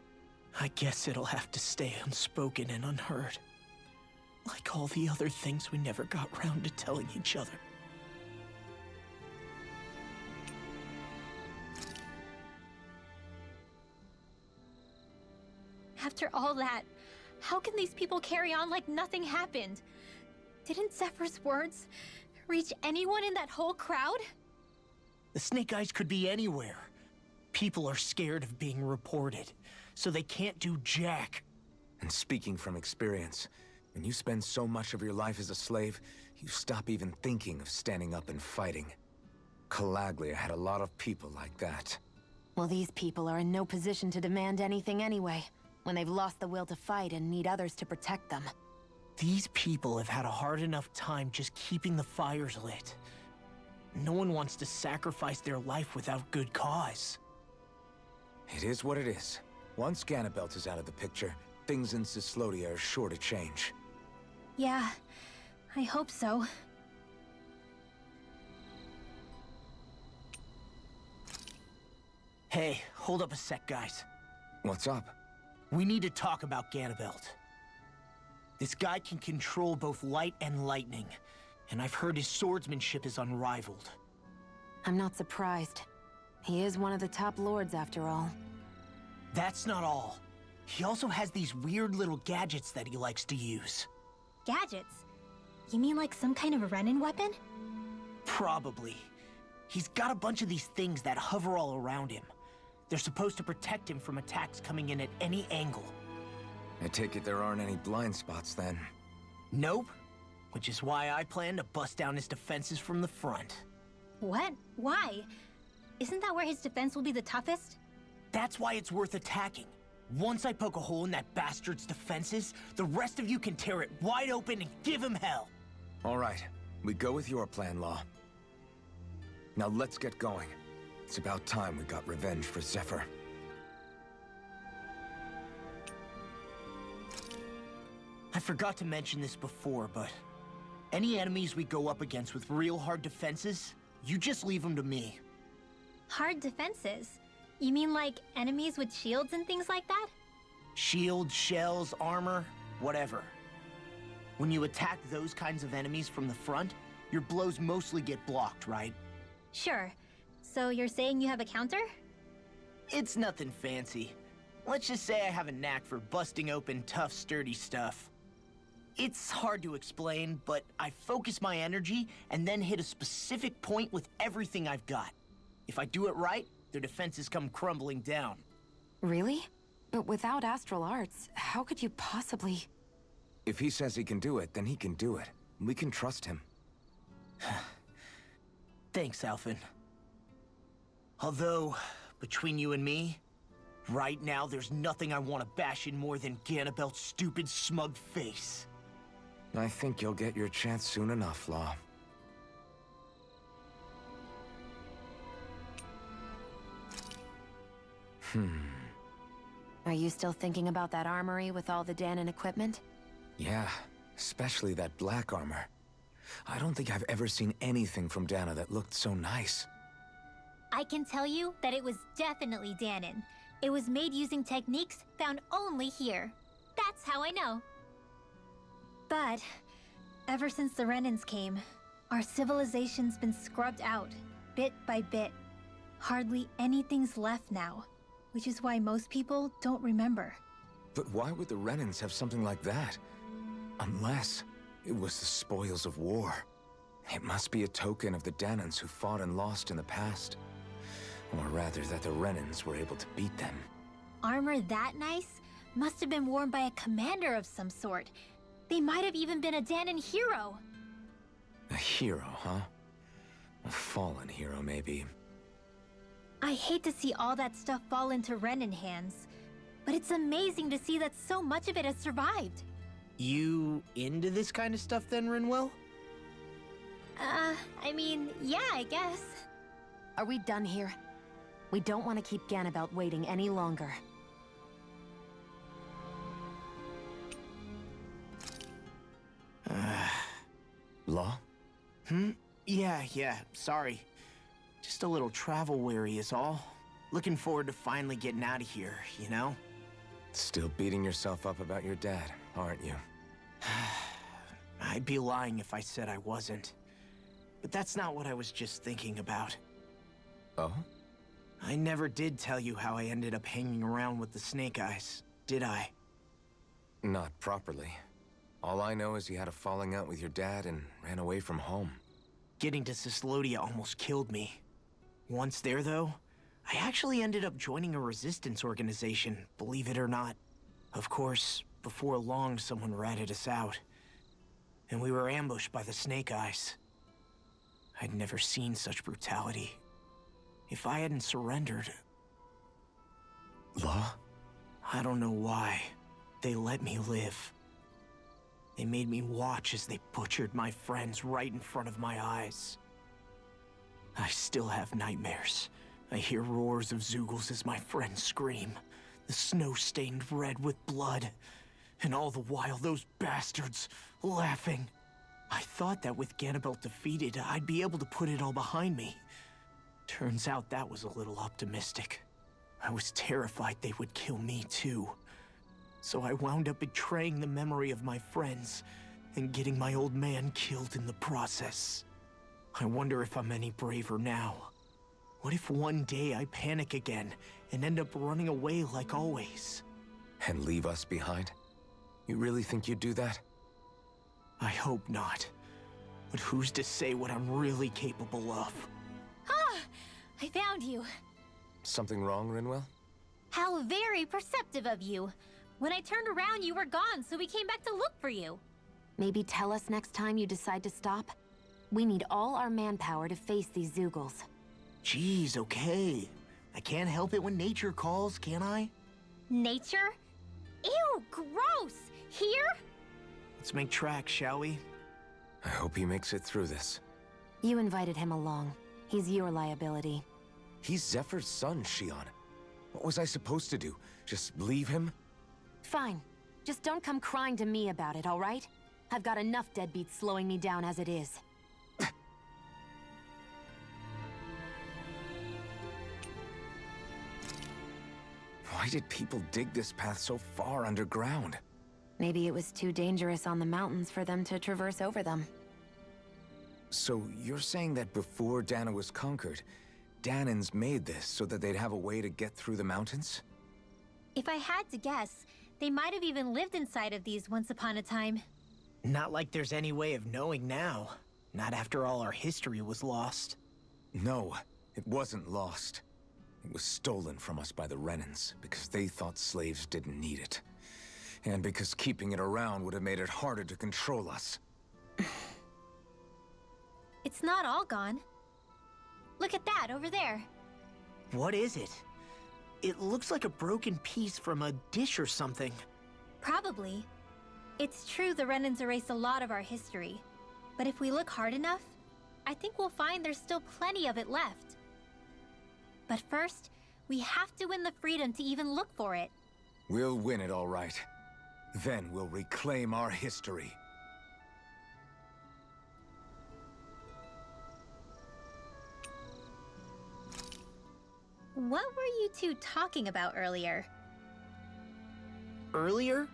I guess it'll have to stay unspoken and unheard. Like all the other things we never got round to telling each other. After all that, how can these people carry on like nothing happened? Didn't Zephyr's words reach anyone in that whole crowd? The Snake Eyes could be anywhere. People are scared of being reported, so they can't do jack. And speaking from experience, when you spend so much of your life as a slave, you stop even thinking of standing up and fighting. Calaglia had a lot of people like that. Well, these people are in no position to demand anything anyway, when they've lost the will to fight and need others to protect them. These people have had a hard enough time just keeping the fires lit. No one wants to sacrifice their life without good cause. It is what it is. Once Ganabelt is out of the picture, things in Cislodia are sure to change. Yeah, I hope so. Hey, hold up a sec, guys. What's up? We need to talk about Ganabelt. This guy can control both light and lightning, and I've heard his swordsmanship is unrivaled. I'm not surprised. He is one of the top lords after all. That's not all. He also has these weird little gadgets that he likes to use. Gadgets? You mean like some kind of a Renan weapon? Probably. He's got a bunch of these things that hover all around him. They're supposed to protect him from attacks coming in at any angle. I take it there aren't any blind spots then. Nope. Which is why I plan to bust down his defenses from the front. What? Why? Isn't that where his defense will be the toughest? That's why it's worth attacking. Once I poke a hole in that bastard's defenses, the rest of you can tear it wide open and give him hell. All right, we go with your plan, Law. Now let's get going. It's about time we got revenge for Zephyr. I forgot to mention this before, but any enemies we go up against with real hard defenses, you just leave them to me. Hard defenses? You mean like enemies with shields and things like that? Shields, shells, armor, whatever. When you attack those kinds of enemies from the front, your blows mostly get blocked, right? Sure. So you're saying you have a counter? It's nothing fancy. Let's just say I have a knack for busting open tough, sturdy stuff. It's hard to explain, but I focus my energy and then hit a specific point with everything I've got. If I do it right, their defenses come crumbling down. Really? But without astral arts, how could you possibly... If he says he can do it, then he can do it. We can trust him. Thanks, Alphen. Although, between you and me, right now there's nothing I want to bash in more than Ganabelt's stupid, smug face. I think you'll get your chance soon enough, Law. Are you still thinking about that armory with all the Danon equipment? Yeah, especially that black armor. I don't think I've ever seen anything from Dana that looked so nice. I can tell you that it was definitely Danon. It was made using techniques found only here. That's how I know. But ever since the Renans came, our civilization's been scrubbed out, bit by bit. Hardly anything's left now, which is why most people don't remember. But why would the Renans have something like that? Unless it was the spoils of war. It must be a token of the Danons who fought and lost in the past. Or rather, that the Renans were able to beat them. Armor that nice must have been worn by a commander of some sort. They might have even been a Danon hero. A hero, huh? A fallen hero, maybe. I hate to see all that stuff fall into Renan hands, but it's amazing to see that so much of it has survived. You into this kind of stuff then, Rinwell? I mean, yeah, I guess. Are we done here? We don't want to keep Ganabelt waiting any longer. Law? Yeah, sorry. Just a little travel weary is all. Looking forward to finally getting out of here, you know? Still beating yourself up about your dad, aren't you? I'd be lying if I said I wasn't. But that's not what I was just thinking about. Oh? I never did tell you how I ended up hanging around with the Snake Eyes, did I? Not properly. All I know is you had a falling out with your dad and ran away from home. Getting to Cislodia almost killed me. Once there, though, I actually ended up joining a resistance organization, believe it or not. Of course, before long, someone ratted us out. And we were ambushed by the Snake Eyes. I'd never seen such brutality. If I hadn't surrendered... Law? I don't know why. They let me live. They made me watch as they butchered my friends right in front of my eyes. I still have nightmares. I hear roars of Zeugles as my friends scream. The snow stained red with blood. And all the while, those bastards laughing. I thought that with Ganabelt defeated, I'd be able to put it all behind me. Turns out that was a little optimistic. I was terrified they would kill me too. So I wound up betraying the memory of my friends and getting my old man killed in the process. I wonder if I'm any braver now. What if one day I panic again and end up running away like always? And leave us behind? You really think you'd do that? I hope not. But who's to say what I'm really capable of? Ah! I found you. Something wrong, Rinwell? How very perceptive of you. When I turned around, you were gone, so we came back to look for you. Maybe tell us next time you decide to stop? We need all our manpower to face these Zeugles. Jeez, okay. I can't help it when nature calls, can I? Nature? Ew, gross! Here? Let's make tracks, shall we? I hope he makes it through this. You invited him along. He's your liability. He's Zephyr's son, Shion. What was I supposed to do? Just leave him? Fine. Just don't come crying to me about it, all right? I've got enough deadbeats slowing me down as it is. Why did people dig this path so far underground? Maybe it was too dangerous on the mountains for them to traverse over them. So you're saying that before Dana was conquered, Danons made this so that they'd have a way to get through the mountains? If I had to guess, they might have even lived inside of these once upon a time. Not like there's any way of knowing now. Not after all our history was lost. No, it wasn't lost. It was stolen from us by the Renans because they thought slaves didn't need it. And because keeping it around would have made it harder to control us. It's not all gone. Look at that over there. What is it? It looks like a broken piece from a dish or something. Probably. It's true the Renans erased a lot of our history. But if we look hard enough, I think we'll find there's still plenty of it left. But first, we have to win the freedom to even look for it. We'll win it all right. Then we'll reclaim our history. What were you two talking about earlier? Earlier?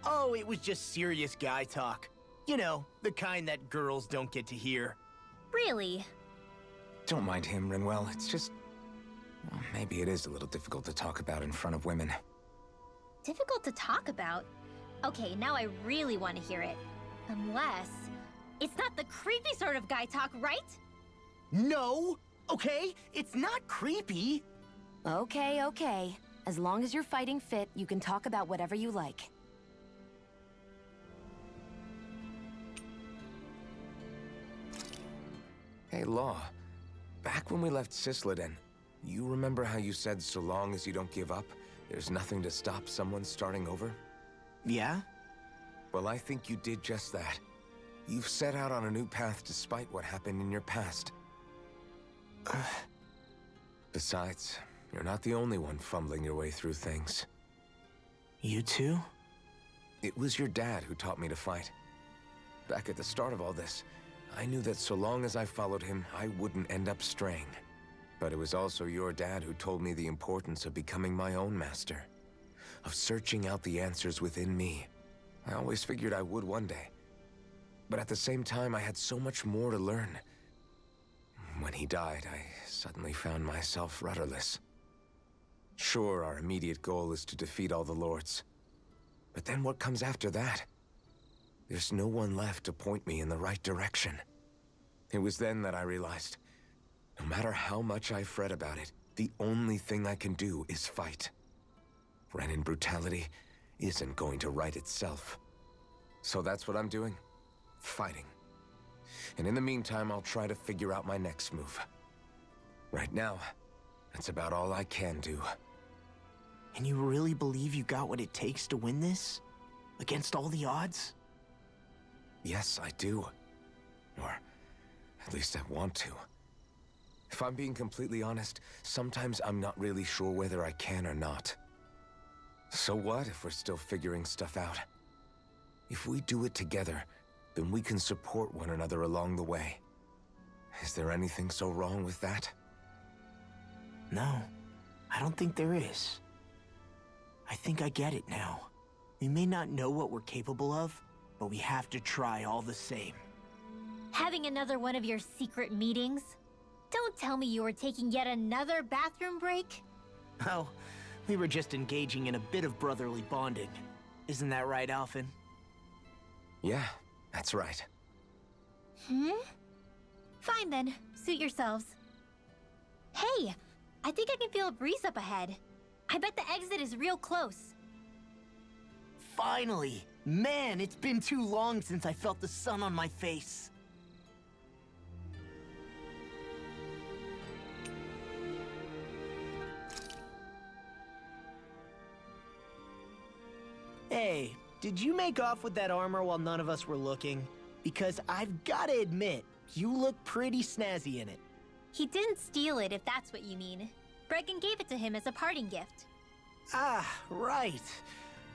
Oh, it was just serious guy talk. You know, the kind that girls don't get to hear. Really? Don't mind him, Renwell. It's just... well, maybe it is a little difficult to talk about in front of women. Difficult to talk about? Okay, now I really want to hear it. Unless... it's not the creepy sort of guy talk, right? No! Okay, it's not creepy. Okay, okay. As long as you're fighting fit, you can talk about whatever you like. Hey, Law. Back when we left Cislodia, you remember how you said so long as you don't give up, there's nothing to stop someone starting over? Yeah? Well, I think you did just that. You've set out on a new path despite what happened in your past. Besides, you're not the only one fumbling your way through things. You too? It was your dad who taught me to fight. Back at the start of all this, I knew that so long as I followed him, I wouldn't end up straying. But it was also your dad who told me the importance of becoming my own master. Of searching out the answers within me. I always figured I would one day. But at the same time, I had so much more to learn. When he died, I suddenly found myself rudderless. Sure, our immediate goal is to defeat all the lords. But then what comes after that? There's no one left to point me in the right direction. It was then that I realized, no matter how much I fret about it, the only thing I can do is fight. Renan brutality isn't going to right itself. So that's what I'm doing. Fighting. And in the meantime, I'll try to figure out my next move. Right now, that's about all I can do. And you really believe you got what it takes to win this? Against all the odds? Yes, I do. Or at least I want to. If I'm being completely honest, sometimes I'm not really sure whether I can or not. So what if we're still figuring stuff out? If we do it together, then we can support one another along the way. Is there anything so wrong with that? No, I don't think there is. I think I get it now. We may not know what we're capable of, but we have to try all the same. Having another one of your secret meetings? Don't tell me you were taking yet another bathroom break? Oh, we were just engaging in a bit of brotherly bonding. Isn't that right, Alphen? Yeah, that's right. Fine then, suit yourselves. Hey, I think I can feel a breeze up ahead. I bet the exit is real close. Finally! Man, it's been too long since I felt the sun on my face. Hey, did you make off with that armor while none of us were looking? Because I've gotta admit, you look pretty snazzy in it. He didn't steal it, if that's what you mean. Bregan gave it to him as a parting gift. Ah, right.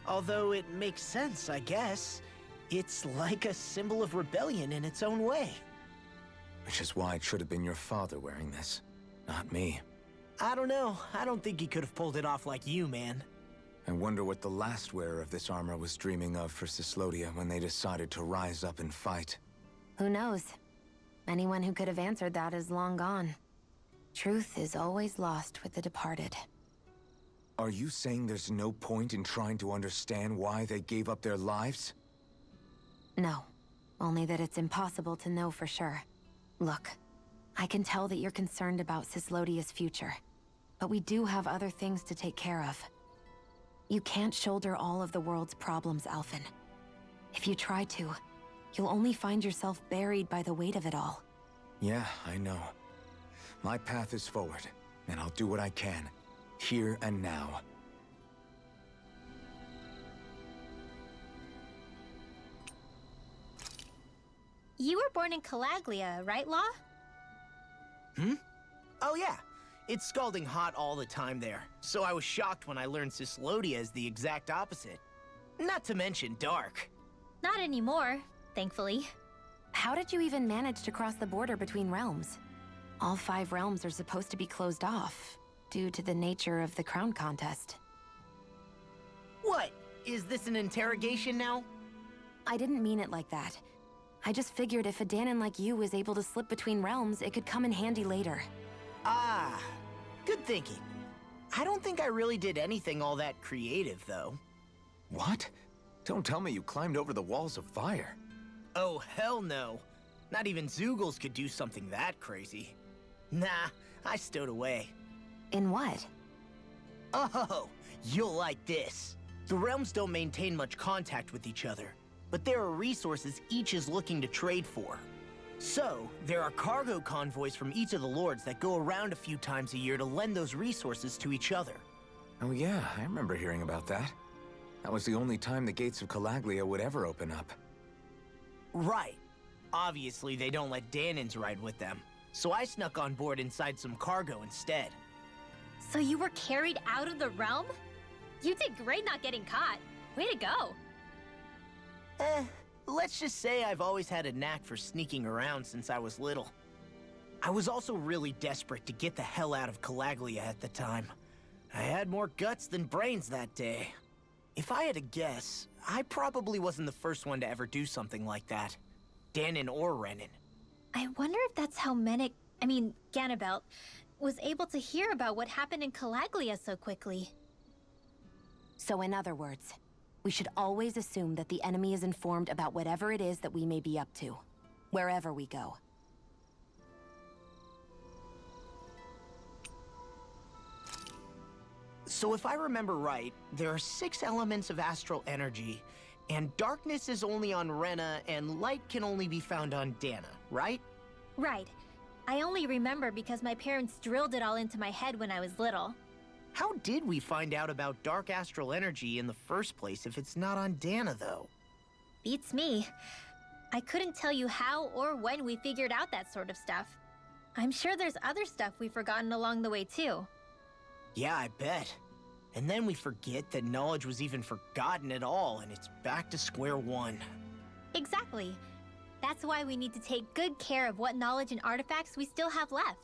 Although it makes sense, I guess. It's like a symbol of rebellion in its own way. Which is why it should have been your father wearing this, not me. I don't know. I don't think he could have pulled it off like you, man. I wonder what the last wearer of this armor was dreaming of for Cislodia when they decided to rise up and fight. Who knows? Anyone who could have answered that is long gone. Truth is always lost with the departed. Are you saying there's no point in trying to understand why they gave up their lives? No. Only that it's impossible to know for sure. Look, I can tell that you're concerned about Cislodia's future. But we do have other things to take care of. You can't shoulder all of the world's problems, Alphen. If you try to, you'll only find yourself buried by the weight of it all. Yeah, I know. My path is forward, and I'll do what I can, here and now. You were born in Calaglia, right, Law? Oh yeah, it's scalding hot all the time there, so I was shocked when I learned Cislodia is the exact opposite. Not to mention dark. Not anymore, thankfully. How did you even manage to cross the border between realms? All 5 realms are supposed to be closed off, due to the nature of the crown contest. What? Is this an interrogation now? I didn't mean it like that. I just figured if a Danon like you was able to slip between realms, it could come in handy later. Ah, good thinking. I don't think I really did anything all that creative, though. What? Don't tell me you climbed over the walls of fire. Oh, hell no. Not even Zoogles could do something that crazy. Nah, I stowed away. In what? Oh, you'll like this. The realms don't maintain much contact with each other, but there are resources each is looking to trade for. So, there are cargo convoys from each of the lords that go around a few times a year to lend those resources to each other. Oh yeah, I remember hearing about that. That was the only time the gates of Calaglia would ever open up. Right. Obviously, they don't let Danons ride with them, so I snuck on board inside some cargo instead. So you were carried out of the realm? You did great not getting caught. Way to go. Let's just say I've always had a knack for sneaking around since I was little. I was also really desperate to get the hell out of Calaglia at the time. I had more guts than brains that day. If I had to guess, I probably wasn't the first one to ever do something like that. Danon or Renan. I wonder if that's how Ganabelt, was able to hear about what happened in Calaglia so quickly. So in other words, we should always assume that the enemy is informed about whatever it is that we may be up to, wherever we go. So if I remember right, there are 6 elements of astral energy, and darkness is only on Rena, and light can only be found on Dana, right? Right. I only remember because my parents drilled it all into my head when I was little. How did we find out about dark astral energy in the first place if it's not on Dana, though? Beats me. I couldn't tell you how or when we figured out that sort of stuff. I'm sure there's other stuff we've forgotten along the way, too. Yeah, I bet. And then we forget that knowledge was even forgotten at all, and it's back to square one. Exactly. That's why we need to take good care of what knowledge and artifacts we still have left.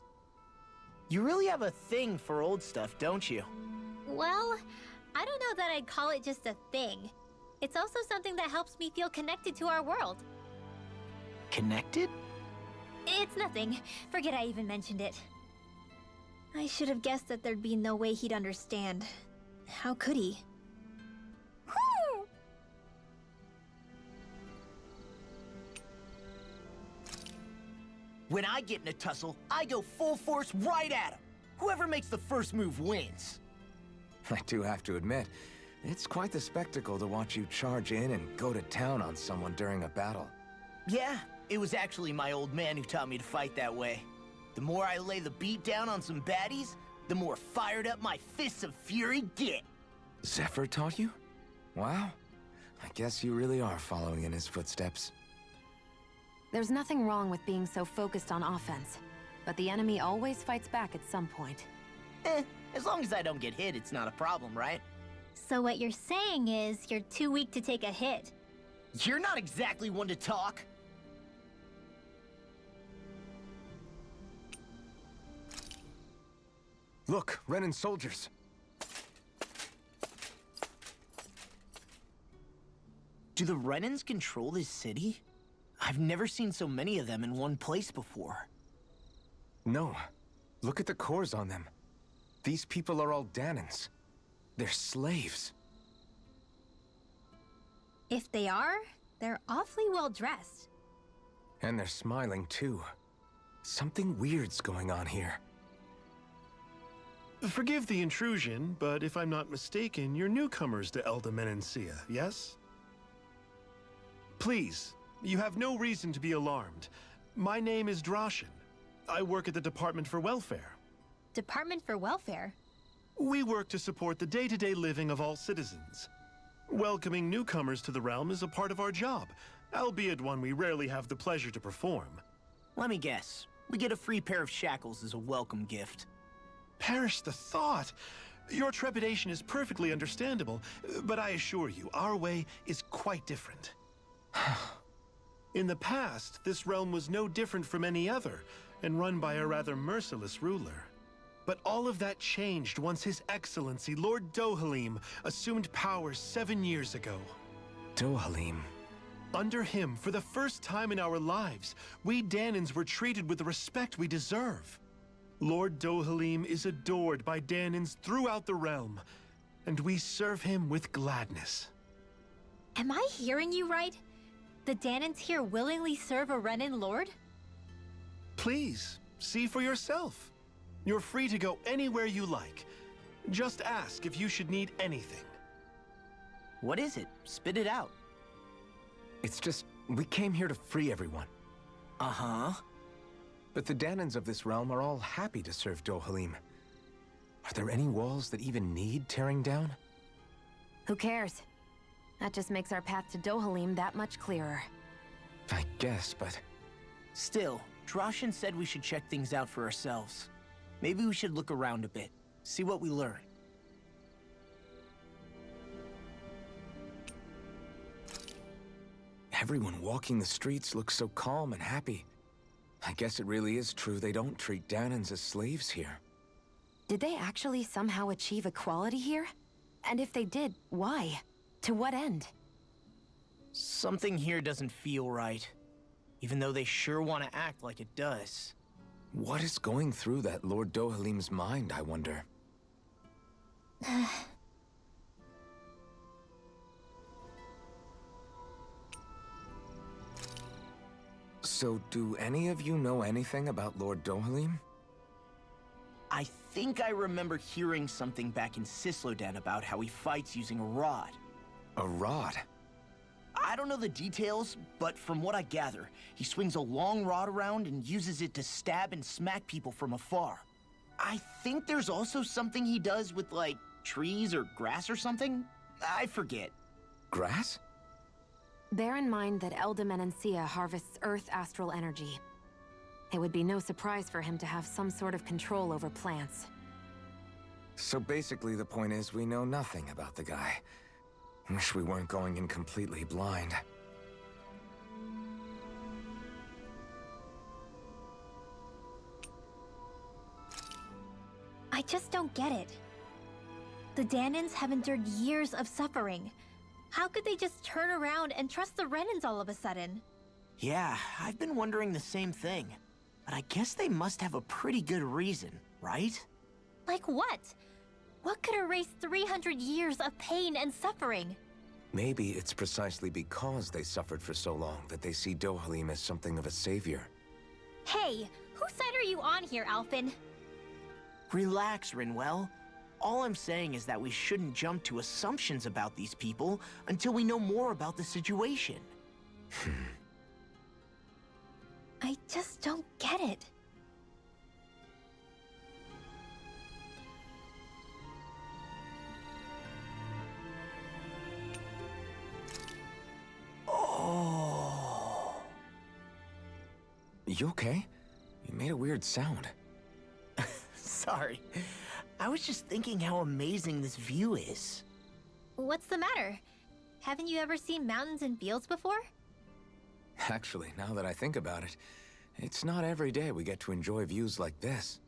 You really have a thing for old stuff, don't you? Well, I don't know that I'd call it just a thing. It's also something that helps me feel connected to our world. Connected? It's nothing. Forget I even mentioned it. I should have guessed that there'd be no way he'd understand. How could he? When I get in a tussle, I go full force right at him. Whoever makes the first move wins. I do have to admit, it's quite the spectacle to watch you charge in and go to town on someone during a battle. Yeah, it was actually my old man who taught me to fight that way. The more I lay the beat down on some baddies, the more fired up my fists of fury get. Zephyr taught you? Wow. I guess you really are following in his footsteps. There's nothing wrong with being so focused on offense, but the enemy always fights back at some point. As long as I don't get hit, it's not a problem, right? So what you're saying is you're too weak to take a hit. You're not exactly one to talk. Look, Renan's soldiers. Do the Renans control this city? I've never seen so many of them in one place before. No. Look at the cores on them. These people are all Danons. They're slaves. If they are, they're awfully well dressed. And they're smiling too. Something weird's going on here. Forgive the intrusion, but if I'm not mistaken, you're newcomers to Elda Menencia, yes? Please, you have no reason to be alarmed. My name is Drashin. I work at the Department for Welfare. Department for Welfare? We work to support the day-to-day living of all citizens. Welcoming newcomers to the realm is a part of our job, albeit one we rarely have the pleasure to perform. Let me guess. We get a free pair of shackles as a welcome gift. Perish the thought! Your trepidation is perfectly understandable, but I assure you, our way is quite different. In the past, this realm was no different from any other, and run by a rather merciless ruler. But all of that changed once His Excellency, Lord Dohalim, assumed power 7 years ago. Dohalim. Under him, for the first time in our lives, we Danans were treated with the respect we deserve. Lord Dohalim is adored by Danans throughout the realm, and we serve him with gladness. Am I hearing you right? The Danans here willingly serve a Renan lord? Please, see for yourself. You're free to go anywhere you like. Just ask if you should need anything. What is it? Spit it out. It's just, we came here to free everyone. Uh-huh. But the Danans of this realm are all happy to serve Dohalim. Are there any walls that even need tearing down? Who cares? That just makes our path to Dohalim that much clearer. I guess, but... Still, Droshin said we should check things out for ourselves. Maybe we should look around a bit, see what we learn. Everyone walking the streets looks so calm and happy. I guess it really is true they don't treat Danans as slaves here. Did they actually somehow achieve equality here? And if they did, why? To what end? Something here doesn't feel right. Even though they sure want to act like it does. What is going through that Lord Dohalim's mind, I wonder? So, do any of you know anything about Lord Dohalim? I think I remember hearing something back in Cislodia about how he fights using a rod. A rod? I don't know the details, but from what I gather, he swings a long rod around and uses it to stab and smack people from afar. I think there's also something he does with, like, trees or grass or something? I forget. Grass? Bear in mind that Menencia harvests Earth astral energy. It would be no surprise for him to have some sort of control over plants. So basically the point is we know nothing about the guy. Wish we weren't going in completely blind. I just don't get it. The Danans have endured years of suffering. How could they just turn around and trust the Renans all of a sudden? Yeah, I've been wondering the same thing. But I guess they must have a pretty good reason, right? Like what? What could erase 300 years of pain and suffering? Maybe it's precisely because they suffered for so long that they see Dohalim as something of a savior. Hey, whose side are you on here, Alphen? Relax, Rinwell. All I'm saying is that we shouldn't jump to assumptions about these people until we know more about the situation. I just don't get it. Oh. You okay? You made a weird sound. Sorry. I was just thinking how amazing this view is. What's the matter? Haven't you ever seen mountains and fields before? Actually, now that I think about it, it's not every day we get to enjoy views like this.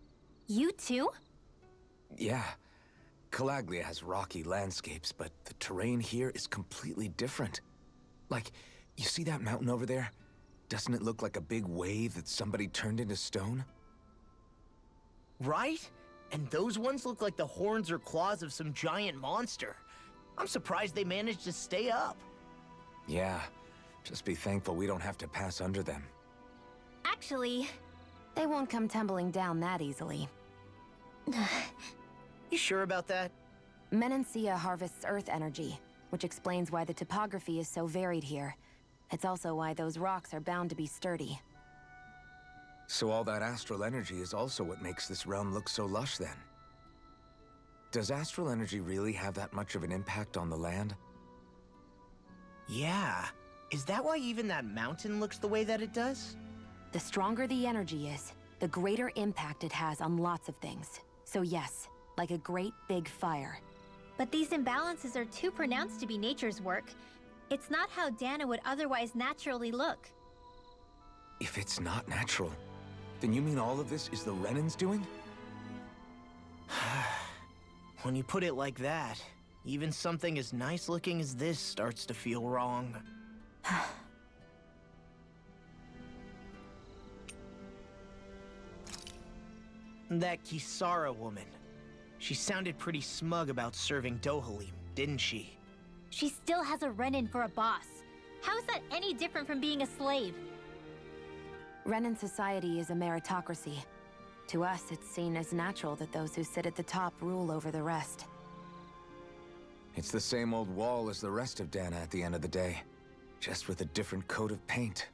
You too? Yeah. Calaglia has rocky landscapes, but the terrain here is completely different. Like, you see that mountain over there? Doesn't it look like a big wave that somebody turned into stone? Right? And those ones look like the horns or claws of some giant monster. I'm surprised they managed to stay up. Yeah. Just be thankful we don't have to pass under them. Actually, They won't come tumbling down that easily. You sure about that? Menencia harvests Earth energy, which explains why the topography is so varied here. It's also why those rocks are bound to be sturdy. So all that astral energy is also what makes this realm look so lush then? Does astral energy really have that much of an impact on the land? Yeah. Is that why even that mountain looks the way that it does? The stronger the energy is, the greater impact it has on lots of things. So yes, like a great big fire. But these imbalances are too pronounced to be nature's work. It's not how Dana would otherwise naturally look. If it's not natural, then you mean all of this is the Renan's doing? When you put it like that, even something as nice looking as this starts to feel wrong. That Kisara woman. She sounded pretty smug about serving Dohalim, didn't she? She still has a Renan for a boss. How is that any different from being a slave? Renan society is a meritocracy. To us, it's seen as natural that those who sit at the top rule over the rest. It's the same old wall as the rest of Dana at the end of the day, just with a different coat of paint.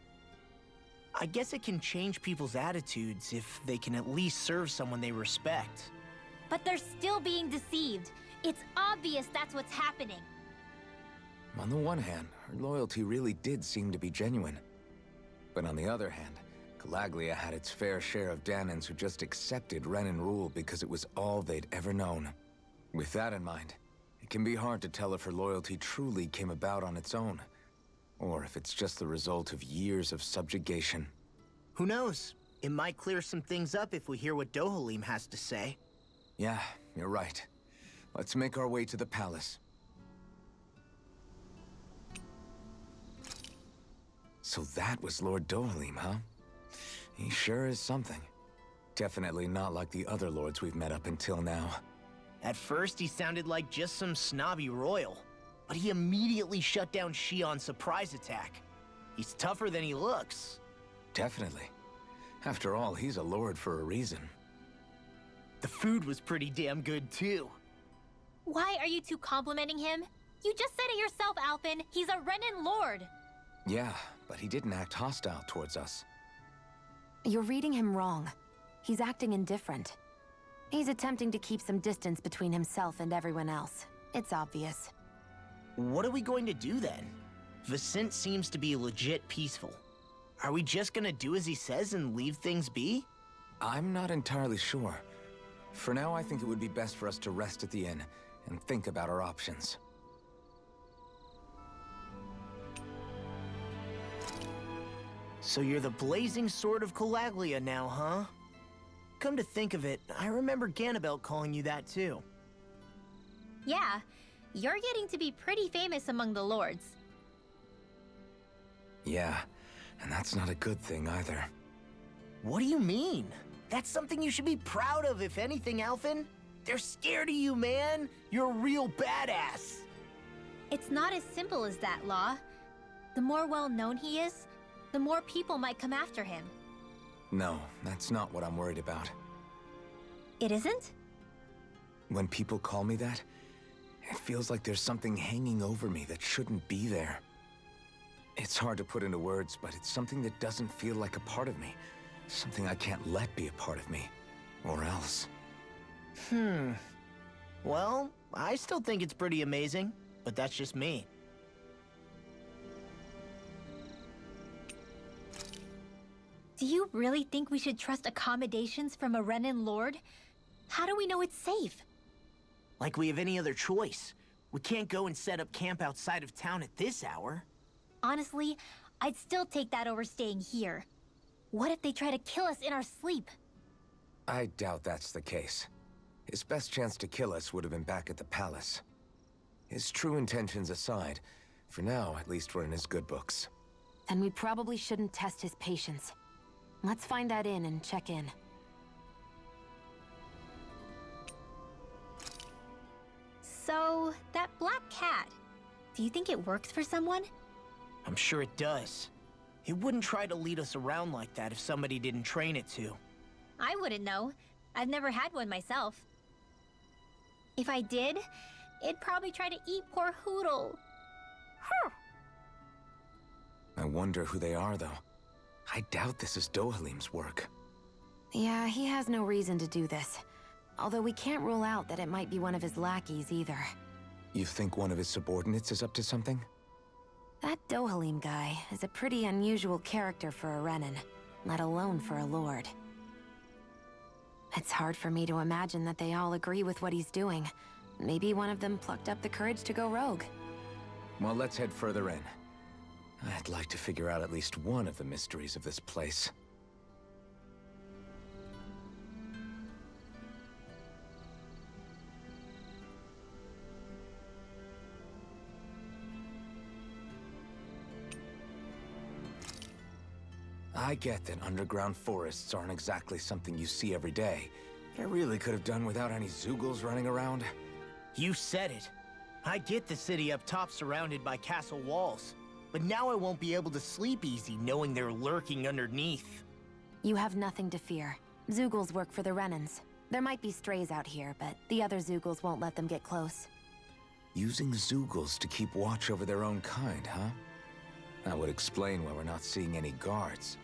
I guess it can change people's attitudes if they can at least serve someone they respect. But they're still being deceived. It's obvious that's what's happening. On the one hand, her loyalty really did seem to be genuine. But on the other hand, Calaglia had its fair share of Danans who just accepted Renan rule because it was all they'd ever known. With that in mind, it can be hard to tell if her loyalty truly came about on its own, or if it's just the result of years of subjugation. Who knows? It might clear some things up if we hear what Dohalim has to say. Yeah, you're right. Let's make our way to the palace. So that was Lord Dohalim, huh? He sure is something. Definitely not like the other lords we've met up until now. At first, he sounded like just some snobby royal, but he immediately shut down Shion's surprise attack. He's tougher than he looks. Definitely. After all, he's a lord for a reason. The food was pretty damn good, too. Why are you two complimenting him? You just said it yourself, Alphen. He's a Renan lord. Yeah, but he didn't act hostile towards us. You're reading him wrong. He's acting indifferent. He's attempting to keep some distance between himself and everyone else. It's obvious. What are we going to do then? Vicent seems to be legit peaceful. Are we just gonna do as he says and leave things be? I'm not entirely sure. For now, I think it would be best for us to rest at the inn and think about our options. So you're the blazing sword of Calaglia now, huh? Come to think of it, I remember Ganabelt calling you that too. Yeah, you're getting to be pretty famous among the lords. Yeah, and that's not a good thing either. What do you mean? That's something you should be proud of, if anything, Alphen. They're scared of you, man. You're a real badass. It's not as simple as that, Law. The more well-known he is, the more people might come after him. No, that's not what I'm worried about. It isn't? When people call me that, it feels like there's something hanging over me that shouldn't be there. It's hard to put into words, but it's something that doesn't feel like a part of me. Something I can't let be a part of me. Or else. Well, I still think it's pretty amazing, but that's just me. Do you really think we should trust accommodations from a Renan lord? How do we know it's safe? Like we have any other choice. We can't go and set up camp outside of town at this hour. Honestly, I'd still take that over staying here. What if they try to kill us in our sleep? I doubt that's the case. His best chance to kill us would have been back at the palace. His true intentions aside, for now, at least we're in his good books. Then we probably shouldn't test his patience. Let's find that inn and check in. So, that black cat, do you think it works for someone? I'm sure it does. It wouldn't try to lead us around like that if somebody didn't train it to. I wouldn't know. I've never had one myself. If I did, it'd probably try to eat poor Hoodle. I wonder who they are, though. I doubt this is Dohalim's work. Yeah, he has no reason to do this. Although we can't rule out that it might be one of his lackeys either. You think one of his subordinates is up to something? That Dohalim guy is a pretty unusual character for a Renan, let alone for a lord. It's hard for me to imagine that they all agree with what he's doing. Maybe one of them plucked up the courage to go rogue. Well, let's head further in. I'd like to figure out at least one of the mysteries of this place. I get that underground forests aren't exactly something you see every day, but I really could have done without any Zeugles running around. You said it. I get the city up top surrounded by castle walls, but now I won't be able to sleep easy knowing they're lurking underneath. You have nothing to fear. Zeugles work for the Renans. There might be strays out here, but the other Zeugles won't let them get close. Using Zeugles to keep watch over their own kind, huh? That would explain why we're not seeing any guards.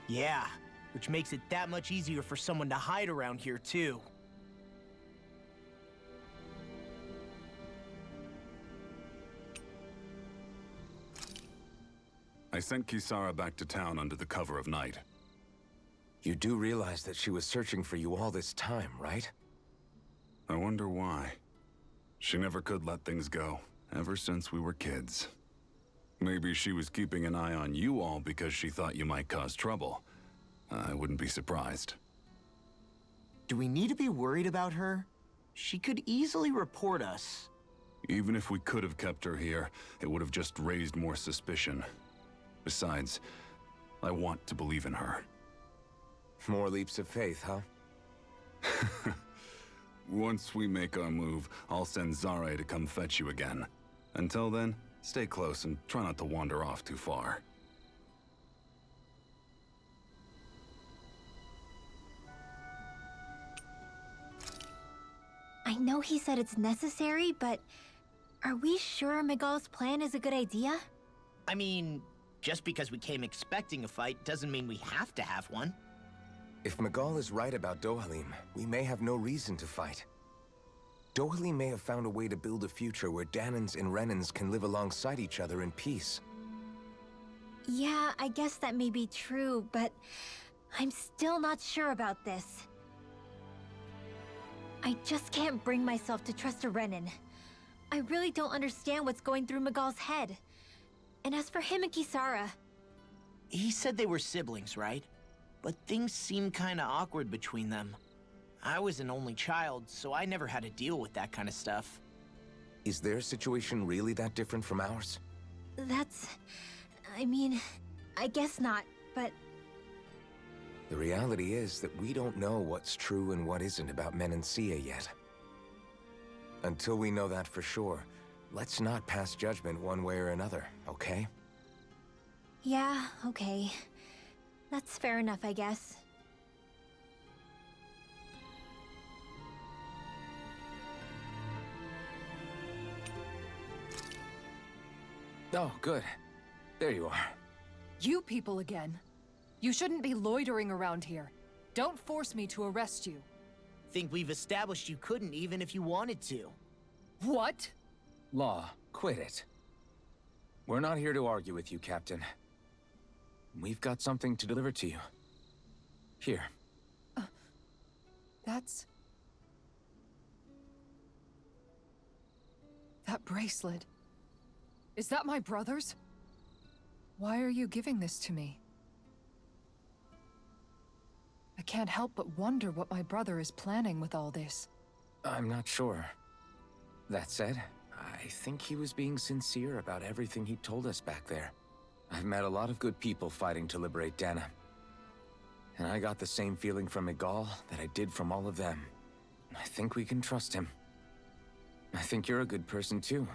Yeah, which makes it that much easier for someone to hide around here, too. I sent Kisara back to town under the cover of night. You do realize that she was searching for you all this time, right? I wonder why. She never could let things go, ever since we were kids. Maybe she was keeping an eye on you all because she thought you might cause trouble. I wouldn't be surprised. Do we need to be worried about her? She could easily report us. Even if we could have kept her here, it would have just raised more suspicion. Besides, I want to believe in her. More leaps of faith, huh? Once we make our move, I'll send Zare to come fetch you again. Until then, stay close and try not to wander off too far. I know he said it's necessary, but are we sure Miguel's plan is a good idea? I mean, just because we came expecting a fight doesn't mean we have to have one. If Miguel is right about Dohalim, we may have no reason to fight. Dohalim may have found a way to build a future where Danans and Renans can live alongside each other in peace. Yeah, I guess that may be true, but I'm still not sure about this. I just can't bring myself to trust a Renan. I really don't understand what's going through Miguel's head. And as for him and Kisara... He said they were siblings, right? But things seem kinda awkward between them. I was an only child, so I never had to deal with that kind of stuff. Is their situation really that different from ours? That's... I mean, I guess not, but... The reality is that we don't know what's true and what isn't about Menencia yet. Until we know that for sure, let's not pass judgment one way or another, okay? Yeah, okay. That's fair enough, I guess. Oh, good. There you are. You people again. You shouldn't be loitering around here. Don't force me to arrest you. Think we've established you couldn't even if you wanted to. What? Law, quit it. We're not here to argue with you, Captain. We've got something to deliver to you. Here. That's... That bracelet. Is that my brother's? Why are you giving this to me? I can't help but wonder what my brother is planning with all this. I'm not sure. That said, I think he was being sincere about everything he told us back there. I've met a lot of good people fighting to liberate Dana. And I got the same feeling from Miguel that I did from all of them. I think we can trust him. I think you're a good person too.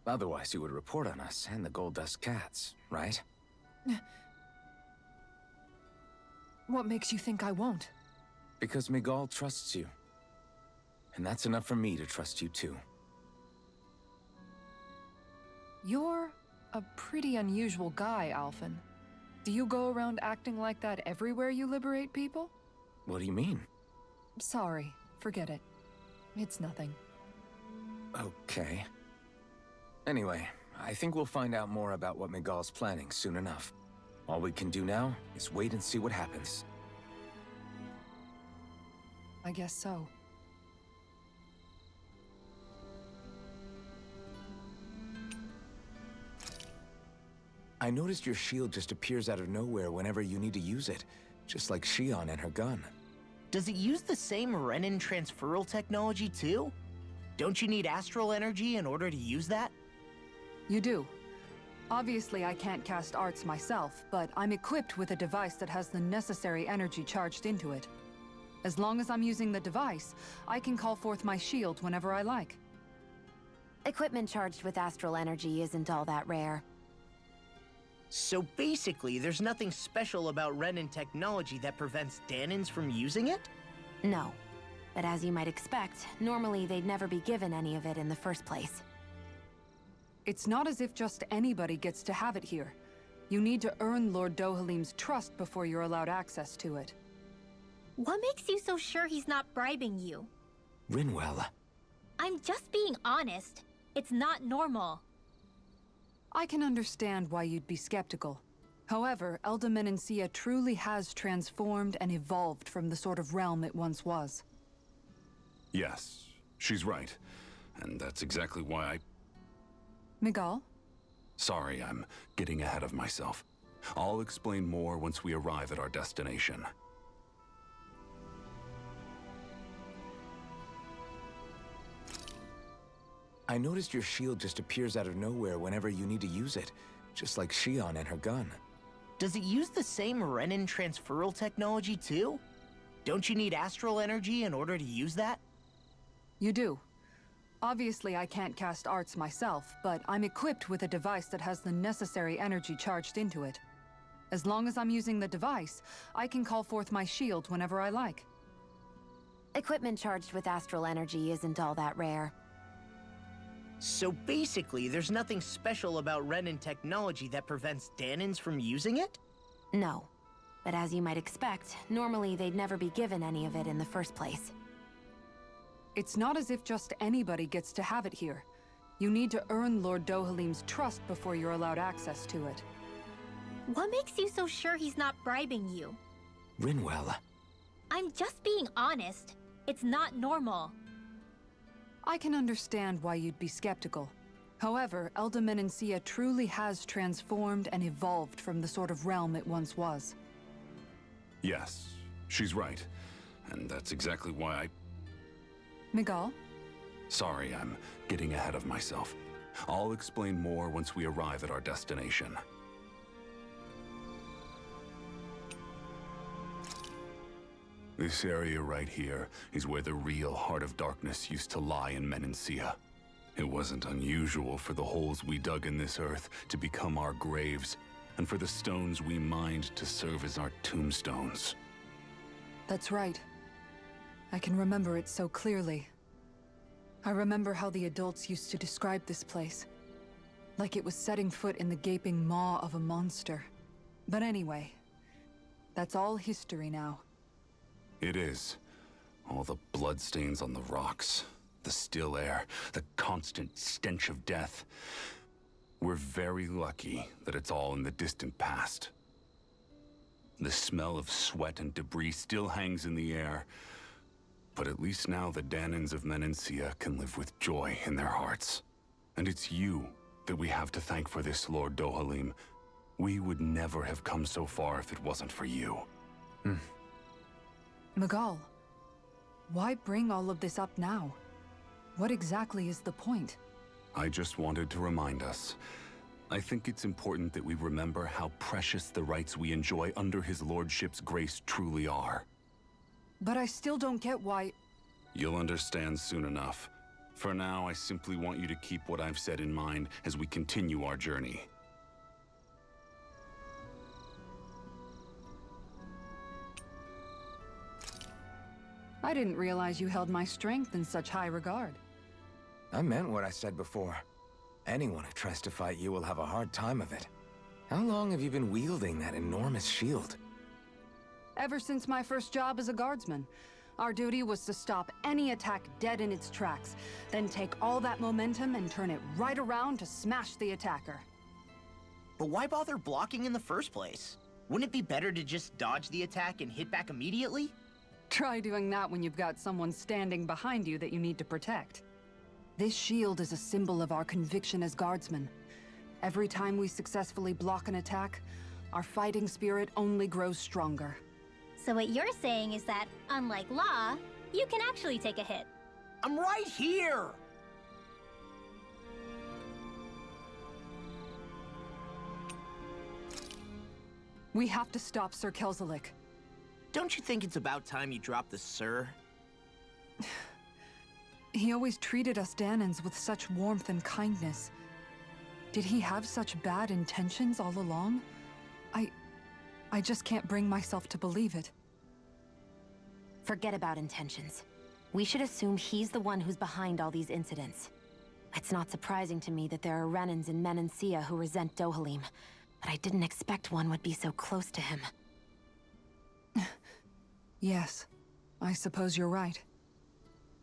Otherwise you would report on us and the Gold Dust Cats, right? What makes you think I won't? Because Miguel trusts you. And that's enough for me to trust you too. You're a pretty unusual guy, Alphen. Do you go around acting like that everywhere you liberate people? What do you mean? Sorry, forget it. It's nothing. Okay. Anyway, I think we'll find out more about what Miguel's planning soon enough. All we can do now is wait and see what happens. I guess so. I noticed your shield just appears out of nowhere whenever you need to use it, just like Shion and her gun. Does it use the same Renan transferal technology too? Don't you need astral energy in order to use that? You do. Obviously, I can't cast arts myself, but I'm equipped with a device that has the necessary energy charged into it. As long as I'm using the device, I can call forth my shield whenever I like. Equipment charged with astral energy isn't all that rare. So basically, there's nothing special about Renan technology that prevents Danins from using it? No. But as you might expect, normally they'd never be given any of it in the first place. It's not as if just anybody gets to have it here. You need to earn Lord Dohalim's trust before you're allowed access to it. What makes you so sure he's not bribing you? Rinwell. I'm just being honest. It's not normal. I can understand why you'd be skeptical. However, Elda Menencia truly has transformed and evolved from the sort of realm it once was. Yes, she's right. And that's exactly why I... Miguel? Sorry, I'm getting ahead of myself. I'll explain more once we arrive at our destination. I noticed your shield just appears out of nowhere whenever you need to use it, just like Shion and her gun. Does it use the same Renan transferal technology too? Don't you need astral energy in order to use that? You do. Obviously, I can't cast arts myself, but I'm equipped with a device that has the necessary energy charged into it. As long as I'm using the device, I can call forth my shield whenever I like. Equipment charged with astral energy isn't all that rare. So basically, there's nothing special about Renan technology that prevents Danins from using it? No. But as you might expect, normally they'd never be given any of it in the first place. It's not as if just anybody gets to have it here. You need to earn Lord Dohalim's trust before you're allowed access to it. What makes you so sure he's not bribing you? Rinwell. I'm just being honest. It's not normal. I can understand why you'd be skeptical. However, Elda Menencia truly has transformed and evolved from the sort of realm it once was. Yes, she's right. And that's exactly why I... Miguel? Sorry, I'm getting ahead of myself. I'll explain more once we arrive at our destination. This area right here is where the real Heart of Darkness used to lie in Menencia. It wasn't unusual for the holes we dug in this earth to become our graves, and for the stones we mined to serve as our tombstones. That's right. I can remember it so clearly. I remember how the adults used to describe this place. Like it was setting foot in the gaping maw of a monster. But anyway, that's all history now. It is. All the bloodstains on the rocks, the still air, the constant stench of death. We're very lucky that it's all in the distant past. The smell of sweat and debris still hangs in the air, but at least now the Danins of Menencia can live with joy in their hearts. And it's you that we have to thank for this, Lord Dohalim. We would never have come so far if it wasn't for you. Miguel, why bring all of this up now? What exactly is the point? I just wanted to remind us. I think it's important that we remember how precious the rights we enjoy under his lordship's grace truly are. But I still don't get why... You'll understand soon enough. For now, I simply want you to keep what I've said in mind as we continue our journey. I didn't realize you held my strength in such high regard. I meant what I said before. Anyone who tries to fight you will have a hard time of it. How long have you been wielding that enormous shield? Ever since my first job as a guardsman, Our duty was to stop any attack dead in its tracks, then take all that momentum and turn it right around to smash the attacker. But why bother blocking in the first place? Wouldn't it be better to just dodge the attack and hit back immediately? Try doing that when you've got someone standing behind you that you need to protect. This shield is a symbol of our conviction as guardsmen. Every time we successfully block an attack, our fighting spirit only grows stronger. So what you're saying is that, unlike Law, you can actually take a hit. I'm right here! We have to stop Sir Kelzelik. Don't you think it's about time you dropped the sir? He always treated us Danans with such warmth and kindness. Did he have such bad intentions all along? I just can't bring myself to believe it. Forget about intentions. We should assume he's the one who's behind all these incidents. It's not surprising to me that there are Renans in Menencia who resent Dohalim, but I didn't expect one would be so close to him. Yes, I suppose you're right.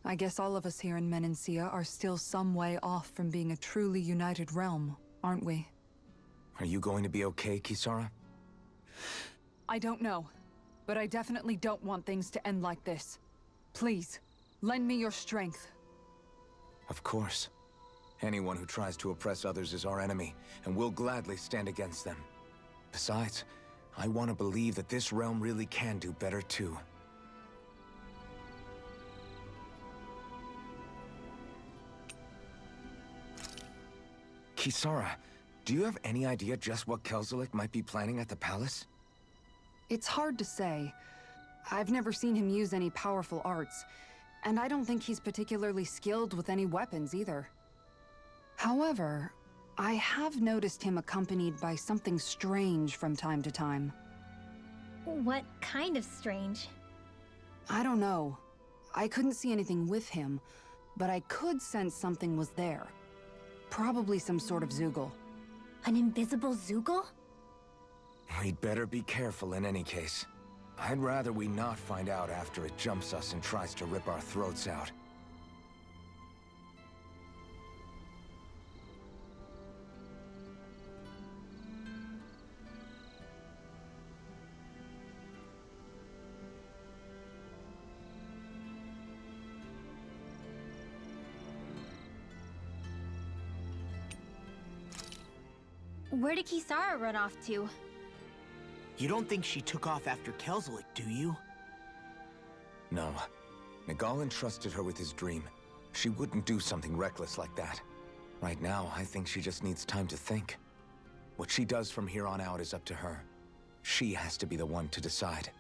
I guess all of us here in Menencia are still some way off from being a truly united realm, aren't we? Are you going to be okay, Kisara? I don't know, but I definitely don't want things to end like this. Please, lend me your strength. Of course. Anyone who tries to oppress others is our enemy, and we'll gladly stand against them. Besides, I want to believe that this realm really can do better too. Kisara, do you have any idea just what Kelzelik might be planning at the palace? It's hard to say. I've never seen him use any powerful arts, and I don't think he's particularly skilled with any weapons either. However, I have noticed him accompanied by something strange from time to time. What kind of strange? I don't know. I couldn't see anything with him, but I could sense something was there. Probably some sort of Zoogle. An invisible Zoogle? We'd better be careful in any case. I'd rather we not find out after it jumps us and tries to rip our throats out. Where did Kisara run off to? You don't think she took off after Kelzelik, do you? No. Nagal entrusted her with his dream. She wouldn't do something reckless like that. Right now, I think she just needs time to think. What she does from here on out is up to her. She has to be the one to decide.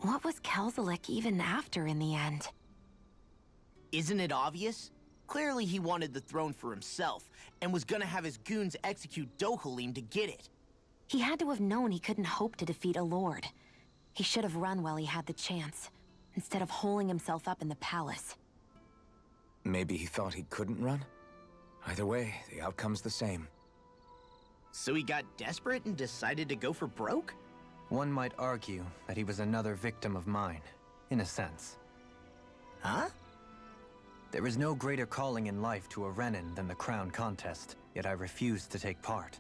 What was Kelzelik even after in the end? Isn't it obvious? Clearly he wanted the throne for himself, and was gonna have his goons execute Dohalim to get it. He had to have known he couldn't hope to defeat a lord. He should have run while he had the chance, instead of holding himself up in the palace. Maybe he thought he couldn't run? Either way, the outcome's the same. So he got desperate and decided to go for broke? One might argue that he was another victim of mine, in a sense. Huh? There is no greater calling in life to a Renan than the crown contest, yet I refused to take part.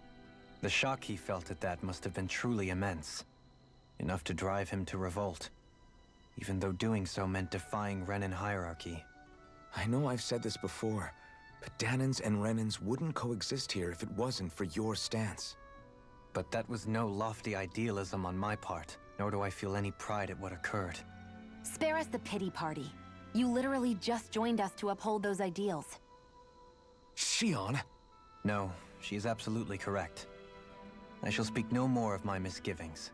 The shock he felt at that must have been truly immense. Enough to drive him to revolt, even though doing so meant defying Renan hierarchy. I know I've said this before, but Danans and Renans wouldn't coexist here if it wasn't for your stance. But that was no lofty idealism on my part, nor do I feel any pride at what occurred. Spare us the pity party. You literally just joined us to uphold those ideals. Shion? No, she is absolutely correct. I shall speak no more of my misgivings.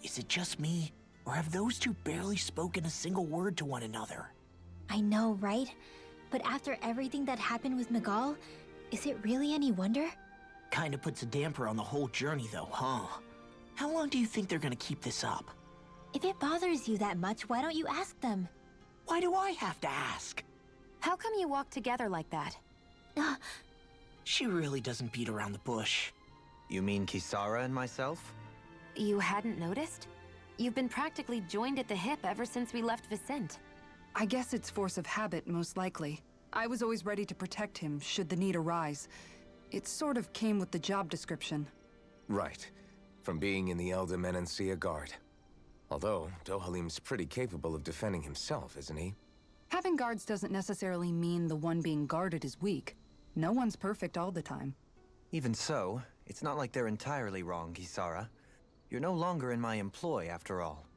Is it just me, or have those two barely spoken a single word to one another? I know, right? But after everything that happened with Miguel, is it really any wonder? Kinda puts a damper on the whole journey though, huh? How long do you think they're gonna keep this up? If it bothers you that much, why don't you ask them? Why do I have to ask? How come you walk together like that? She really doesn't beat around the bush. You mean Kisara and myself? You hadn't noticed? You've been practically joined at the hip ever since we left Vicente. I guess it's force of habit, most likely. I was always ready to protect him, should the need arise. It sort of came with the job description. Right. From being in the Elder Menencia Guard. Although, Dohalim's pretty capable of defending himself, isn't he? Having guards doesn't necessarily mean the one being guarded is weak. No one's perfect all the time. Even so, it's not like they're entirely wrong, Kisara. You're no longer in my employ, after all.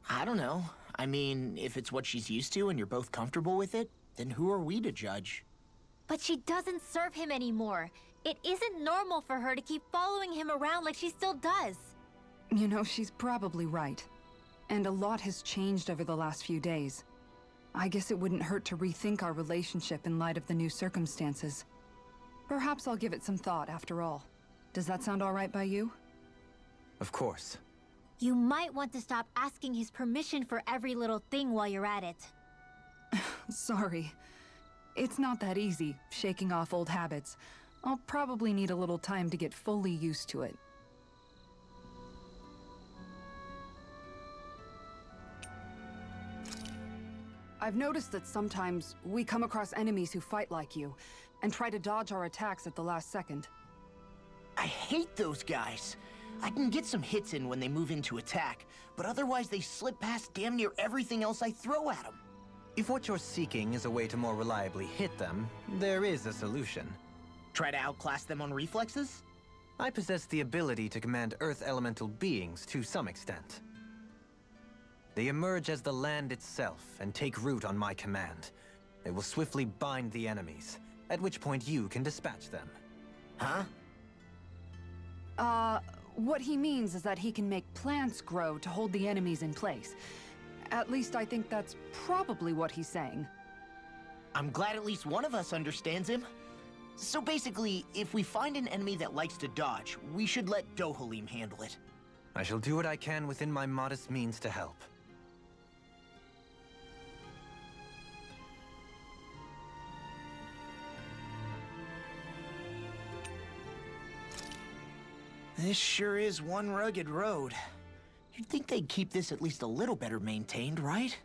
I don't know. I mean, if it's what she's used to and you're both comfortable with it, then who are we to judge? But she doesn't serve him anymore. It isn't normal for her to keep following him around like she still does. You know, she's probably right. And a lot has changed over the last few days. I guess it wouldn't hurt to rethink our relationship in light of the new circumstances. Perhaps I'll give it some thought, after all. Does that sound all right by you? Of course. You might want to stop asking his permission for every little thing while you're at it. Sorry. It's not that easy, shaking off old habits. I'll probably need a little time to get fully used to it. I've noticed that sometimes we come across enemies who fight like you, and try to dodge our attacks at the last second. I hate those guys. I can get some hits in when they move into attack, but otherwise they slip past damn near everything else I throw at them. If what you're seeking is a way to more reliably hit them, there is a solution. Try to outclass them on reflexes? I possess the ability to command Earth elemental beings to some extent. They emerge as the land itself and take root on my command. They will swiftly bind the enemies, at which point you can dispatch them. Huh? What he means is that he can make plants grow to hold the enemies in place. At least I think that's probably what he's saying. I'm glad at least one of us understands him. So basically, if we find an enemy that likes to dodge, we should let Dohalim handle it. I shall do what I can within my modest means to help. This sure is one rugged road. You'd think they'd keep this at least a little better maintained, right?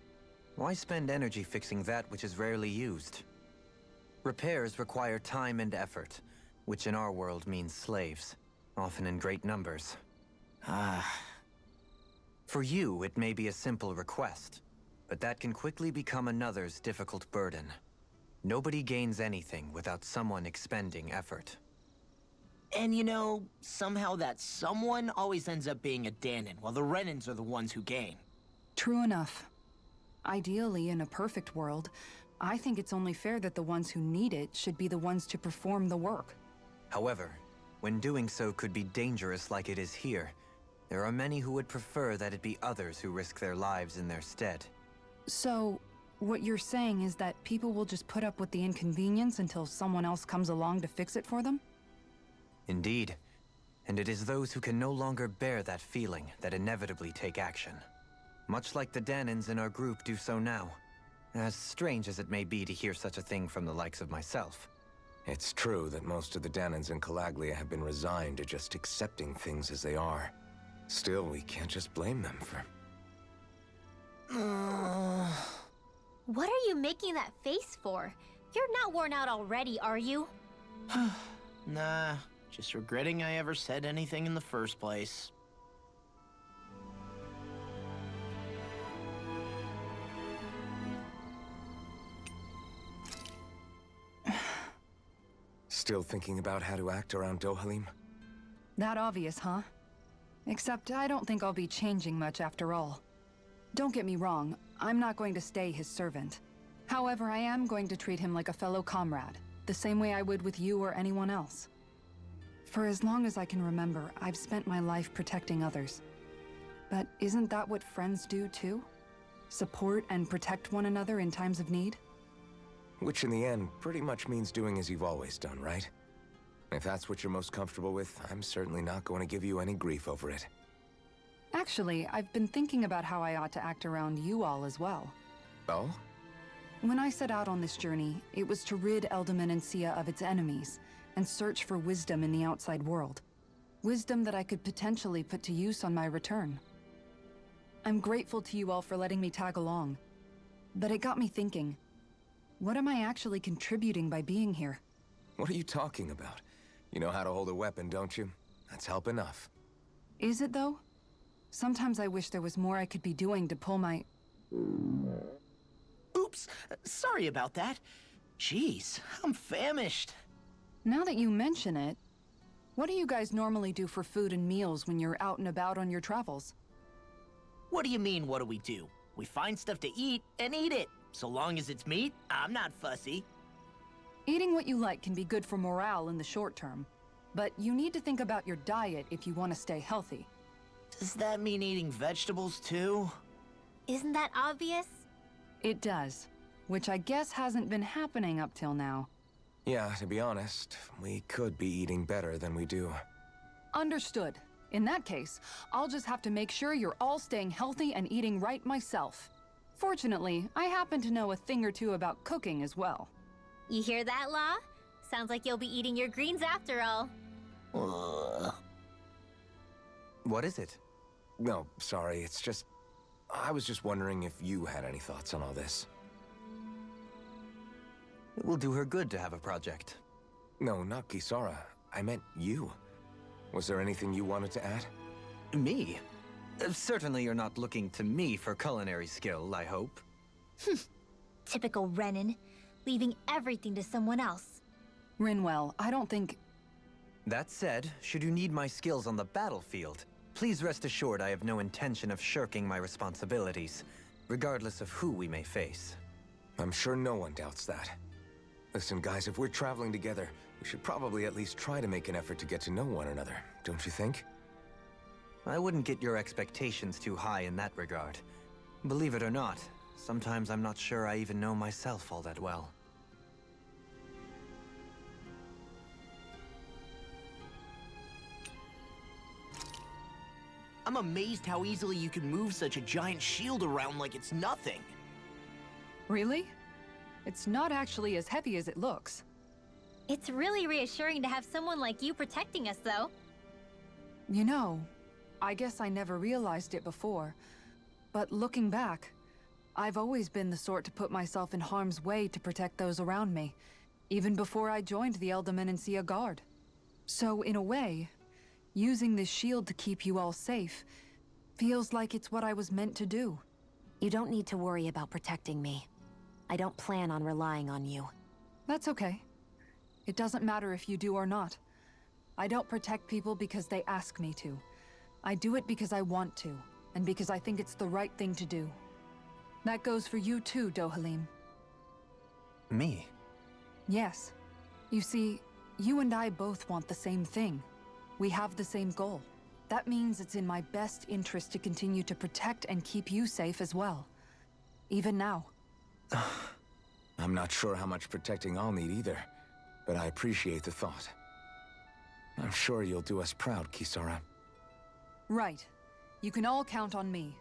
Why spend energy fixing that which is rarely used? Repairs require time and effort, which in our world means slaves, often in great numbers. For you, it may be a simple request, but that can quickly become another's difficult burden. Nobody gains anything without someone expending effort. And you know, somehow that someone always ends up being a Danon, while the Renans are the ones who gain. True enough. Ideally, in a perfect world, I think it's only fair that the ones who need it should be the ones to perform the work. However, when doing so could be dangerous like it is here, there are many who would prefer that it be others who risk their lives in their stead. So, what you're saying is that people will just put up with the inconvenience until someone else comes along to fix it for them? Indeed. And it is those who can no longer bear that feeling that inevitably take action. Much like the Danons in our group do so now. As strange as it may be to hear such a thing from the likes of myself. It's true that most of the Danons in Calaglia have been resigned to just accepting things as they are. Still, we can't just blame them for... What are you making that face for? You're not worn out already, are you? Nah, just regretting I ever said anything in the first place. Still thinking about how to act around Dohalim? That obvious, huh? Except I don't think I'll be changing much after all. Don't get me wrong, I'm not going to stay his servant. However, I am going to treat him like a fellow comrade, the same way I would with you or anyone else. For as long as I can remember, I've spent my life protecting others. But isn't that what friends do too? Support and protect one another in times of need? Which in the end pretty much means doing as you've always done, right? If that's what you're most comfortable with, I'm certainly not going to give you any grief over it. Actually, I've been thinking about how I ought to act around you all as well. Oh? When I set out on this journey, it was to rid Menencia of its enemies, and search for wisdom in the outside world. Wisdom that I could potentially put to use on my return. I'm grateful to you all for letting me tag along. But it got me thinking, what am I actually contributing by being here? What are you talking about? You know how to hold a weapon, don't you? That's help enough. Is it though? Sometimes I wish there was more I could be doing to pull my... Oops, sorry about that. Jeez, I'm famished. Now that you mention it, what do you guys normally do for food and meals when you're out and about on your travels? What do you mean, what do we do? We find stuff to eat and eat it. So long as it's meat, I'm not fussy. Eating what you like can be good for morale in the short term, but you need to think about your diet if you want to stay healthy. Does that mean eating vegetables too? Isn't that obvious? It does, which I guess hasn't been happening up till now. Yeah, to be honest, we could be eating better than we do. Understood. In that case, I'll just have to make sure you're all staying healthy and eating right myself. Fortunately, I happen to know a thing or two about cooking as well. You hear that, Law? Sounds like you'll be eating your greens after all. What is it? No, sorry, it's just... I was just wondering if you had any thoughts on all this. It will do her good to have a project. No, not Kisara. I meant you. Was there anything you wanted to add? Me? Certainly you're not looking to me for culinary skill, I hope. Typical Renan, leaving everything to someone else. Rinwell, I don't think... That said, should you need my skills on the battlefield, please rest assured I have no intention of shirking my responsibilities, regardless of who we may face. I'm sure no one doubts that. Listen, guys, if we're traveling together, we should probably at least try to make an effort to get to know one another, don't you think? I wouldn't get your expectations too high in that regard. Believe it or not, sometimes I'm not sure I even know myself all that well. I'm amazed how easily you can move such a giant shield around like it's nothing. Really? It's not actually as heavy as it looks. It's really reassuring to have someone like you protecting us, though. You know, I guess I never realized it before, but looking back, I've always been the sort to put myself in harm's way to protect those around me, even before I joined the Menencia Guard. So in a way, using this shield to keep you all safe feels like it's what I was meant to do. You don't need to worry about protecting me. I don't plan on relying on you. That's okay. It doesn't matter if you do or not. I don't protect people because they ask me to. I do it because I want to, and because I think it's the right thing to do. That goes for you too, Dohalim. Me? Yes. You see, you and I both want the same thing. We have the same goal. That means it's in my best interest to continue to protect and keep you safe as well. Even now. I'm not sure how much protecting I'll need either, but I appreciate the thought. I'm sure you'll do us proud, Kisara. Right. You can all count on me.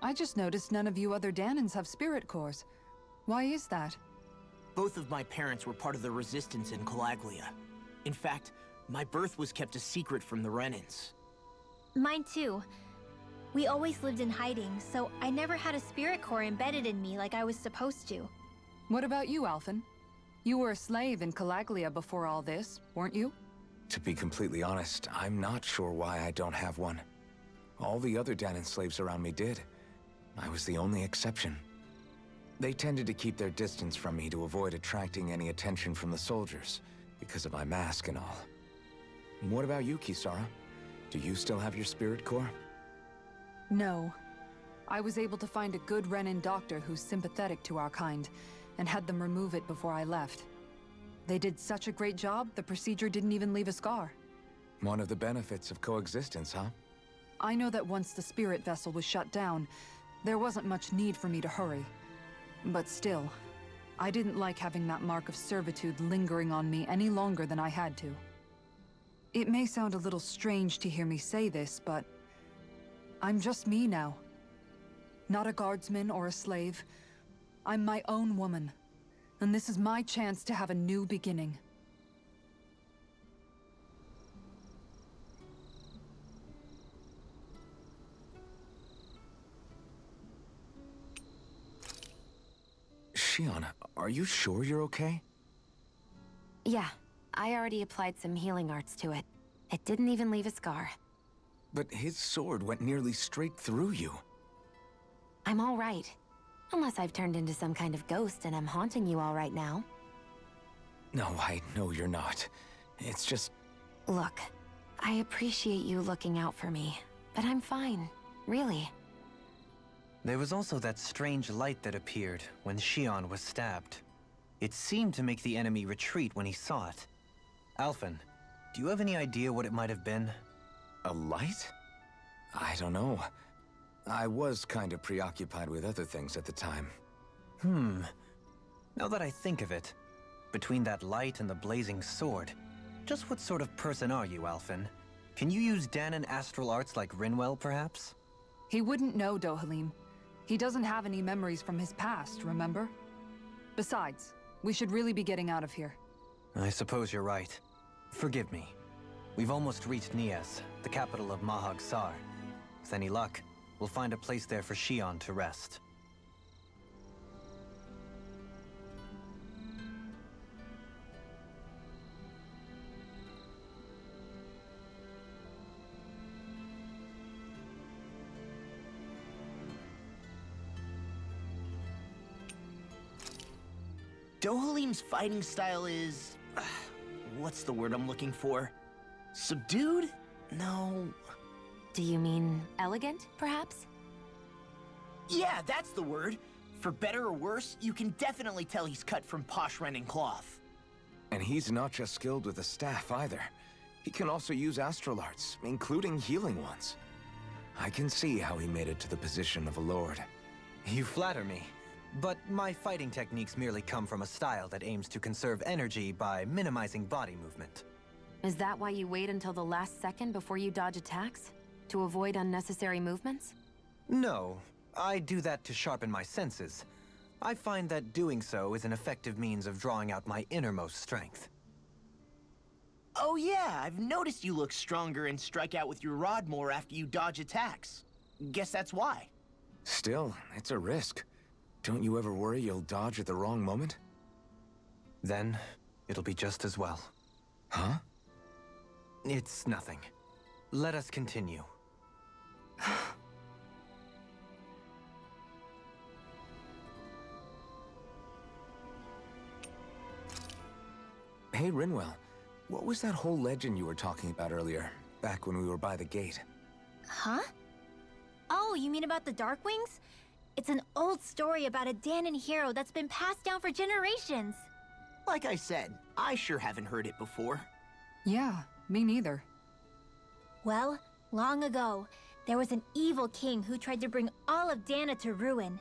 I just noticed none of you other Danans have spirit cores. Why is that? Both of my parents were part of the resistance in Calaglia. In fact, my birth was kept a secret from the Renans. Mine too. We always lived in hiding, so I never had a spirit core embedded in me like I was supposed to. What about you, Alphen? You were a slave in Calaglia before all this, weren't you? To be completely honest, I'm not sure why I don't have one. All the other Danan slaves around me did. I was the only exception. They tended to keep their distance from me to avoid attracting any attention from the soldiers, because of my mask and all. What about you, Kisara? Do you still have your spirit core? No. I was able to find a good Renan doctor who's sympathetic to our kind, and had them remove it before I left. They did such a great job, the procedure didn't even leave a scar. One of the benefits of coexistence, huh? I know that once the spirit vessel was shut down, there wasn't much need for me to hurry. But still, I didn't like having that mark of servitude lingering on me any longer than I had to. It may sound a little strange to hear me say this, but I'm just me now. Not a guardsman or a slave. I'm my own woman, and this is my chance to have a new beginning. Shion, are you sure you're okay? Yeah, I already applied some healing arts to it. It didn't even leave a scar. But his sword went nearly straight through you. I'm all right. Unless I've turned into some kind of ghost and I'm haunting you all right now. No, I know you're not. It's just... Look, I appreciate you looking out for me, but I'm fine. Really. There was also that strange light that appeared when Shion was stabbed. It seemed to make the enemy retreat when he saw it. Alphen, do you have any idea what it might have been? A light? I don't know. I was kind of preoccupied with other things at the time. Now that I think of it, between that light and the blazing sword, just what sort of person are you, Alphen? Can you use Danon astral arts like Rinwell, perhaps? He wouldn't know, Dohalim. He doesn't have any memories from his past, remember? Besides, we should really be getting out of here. I suppose you're right. Forgive me. We've almost reached Nias, the capital of Mahag Sar. With any luck, we'll find a place there for Shion to rest. Dohalim's fighting style is... what's the word I'm looking for? Subdued? No... Do you mean elegant, perhaps? Yeah, that's the word. For better or worse, you can definitely tell he's cut from posh Renan cloth. And he's not just skilled with the staff either. He can also use astral arts, including healing ones. I can see how he made it to the position of a lord. You flatter me. But my fighting techniques merely come from a style that aims to conserve energy by minimizing body movement. Is that why you wait until the last second before you dodge attacks? To avoid unnecessary movements? No, I do that to sharpen my senses. I find that doing so is an effective means of drawing out my innermost strength. Oh yeah, I've noticed you look stronger and strike out with your rod more after you dodge attacks. Guess that's why. Still, it's a risk. Don't you ever worry you'll dodge at the wrong moment? Then, it'll be just as well. Huh? It's nothing. Let us continue. Hey, Rinwell. What was that whole legend you were talking about earlier, back when we were by the gate? Huh? Oh, you mean about the Darkwings? It's an old story about a Danon hero that's been passed down for generations. Like I said, I sure haven't heard it before. Yeah, me neither. Well, long ago, there was an evil king who tried to bring all of Dana to ruin.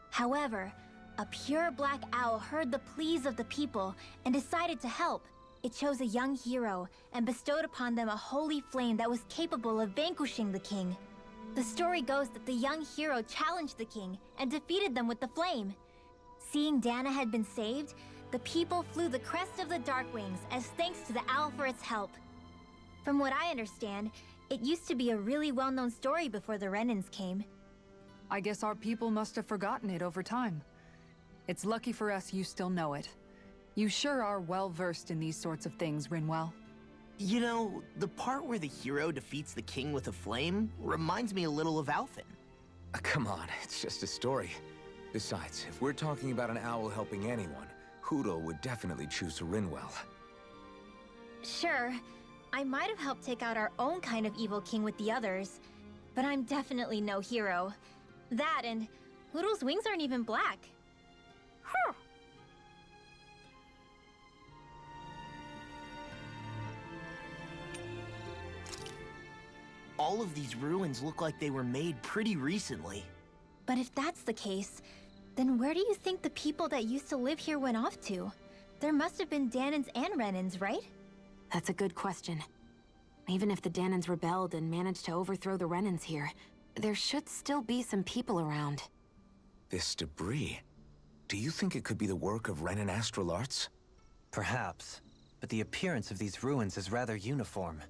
However, a pure black owl heard the pleas of the people and decided to help. It chose a young hero and bestowed upon them a holy flame that was capable of vanquishing the king. The story goes that the young hero challenged the king and defeated them with the flame. Seeing Dana had been saved, the people flew the crest of the Darkwings as thanks to the owl for its help. From what I understand, it used to be a really well-known story before the Renans came. I guess our people must have forgotten it over time. It's lucky for us you still know it. You sure are well-versed in these sorts of things, Rinwell. You know, the part where the hero defeats the king with a flame reminds me a little of Alphen. Come on, it's just a story. Besides, if we're talking about an owl helping anyone, Hootle would definitely choose Rinwell. Sure, I might have helped take out our own kind of evil king with the others, but I'm definitely no hero. That and Hoodle's wings aren't even black. Huh. All of these ruins look like they were made pretty recently. But if that's the case, then where do you think the people that used to live here went off to? There must have been Danans and Renans, right? That's a good question. Even if the Danans rebelled and managed to overthrow the Renans here, there should still be some people around. This debris... Do you think it could be the work of Renan astral arts? Perhaps, but the appearance of these ruins is rather uniform,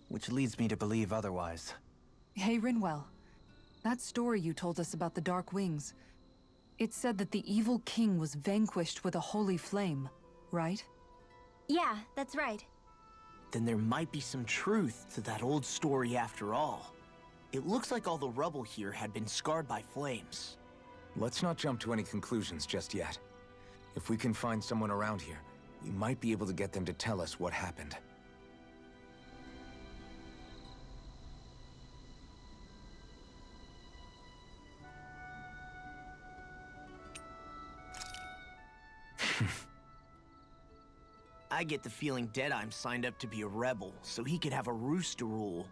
which leads me to believe otherwise. Hey, Rinwell. That story you told us about the Dark Wings, it said that the evil king was vanquished with a holy flame, right? Yeah, that's right. Then there might be some truth to that old story after all. It looks like all the rubble here had been scarred by flames. Let's not jump to any conclusions just yet. If we can find someone around here, we might be able to get them to tell us what happened. I get the feeling Deadeye signed up to be a rebel, so he could have a roost to rule.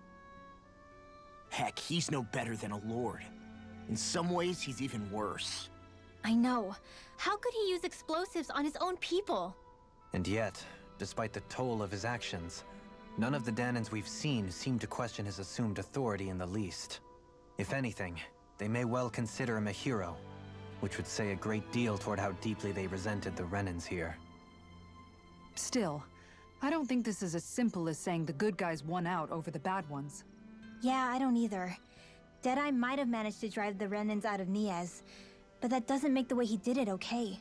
Heck, he's no better than a lord. In some ways, he's even worse. I know. How could he use explosives on his own people? And yet, despite the toll of his actions, none of the Danans we've seen seem to question his assumed authority in the least. If anything, they may well consider him a hero, which would say a great deal toward how deeply they resented the Renans here. Still, I don't think this is as simple as saying the good guys won out over the bad ones. Yeah, I don't either. Deadeye might have managed to drive the Renans out of Niaz, but that doesn't make the way he did it okay.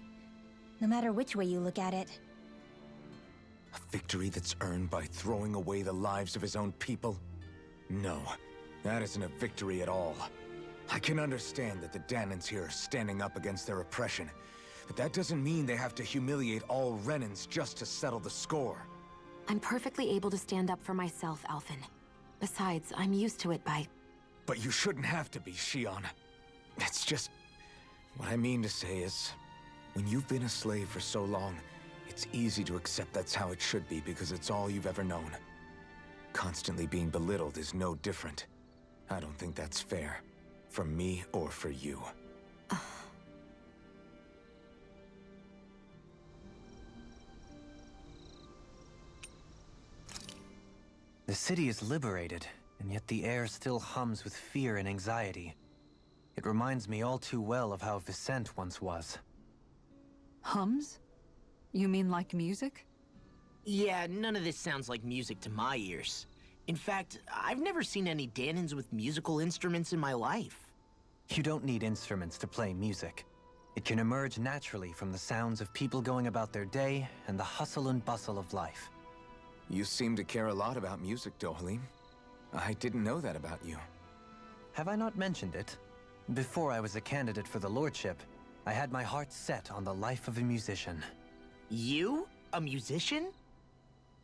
No matter which way you look at it. A victory that's earned by throwing away the lives of his own people? No, that isn't a victory at all. I can understand that the Danans here are standing up against their oppression, but that doesn't mean they have to humiliate all Renans just to settle the score. I'm perfectly able to stand up for myself, Alphen. Besides, I'm used to it by... But you shouldn't have to be, Shion. It's just... What I mean to say is, when you've been a slave for so long, it's easy to accept that's how it should be because it's all you've ever known. Constantly being belittled is no different. I don't think that's fair. For me or for you. The city is liberated, and yet the air still hums with fear and anxiety. It reminds me all too well of how Vicente once was. Hums? You mean like music? Yeah, none of this sounds like music to my ears. In fact, I've never seen any Danans with musical instruments in my life. You don't need instruments to play music. It can emerge naturally from the sounds of people going about their day and the hustle and bustle of life. You seem to care a lot about music, Dohalim. I didn't know that about you. Have I not mentioned it? Before I was a candidate for the lordship, I had my heart set on the life of a musician. You? A musician?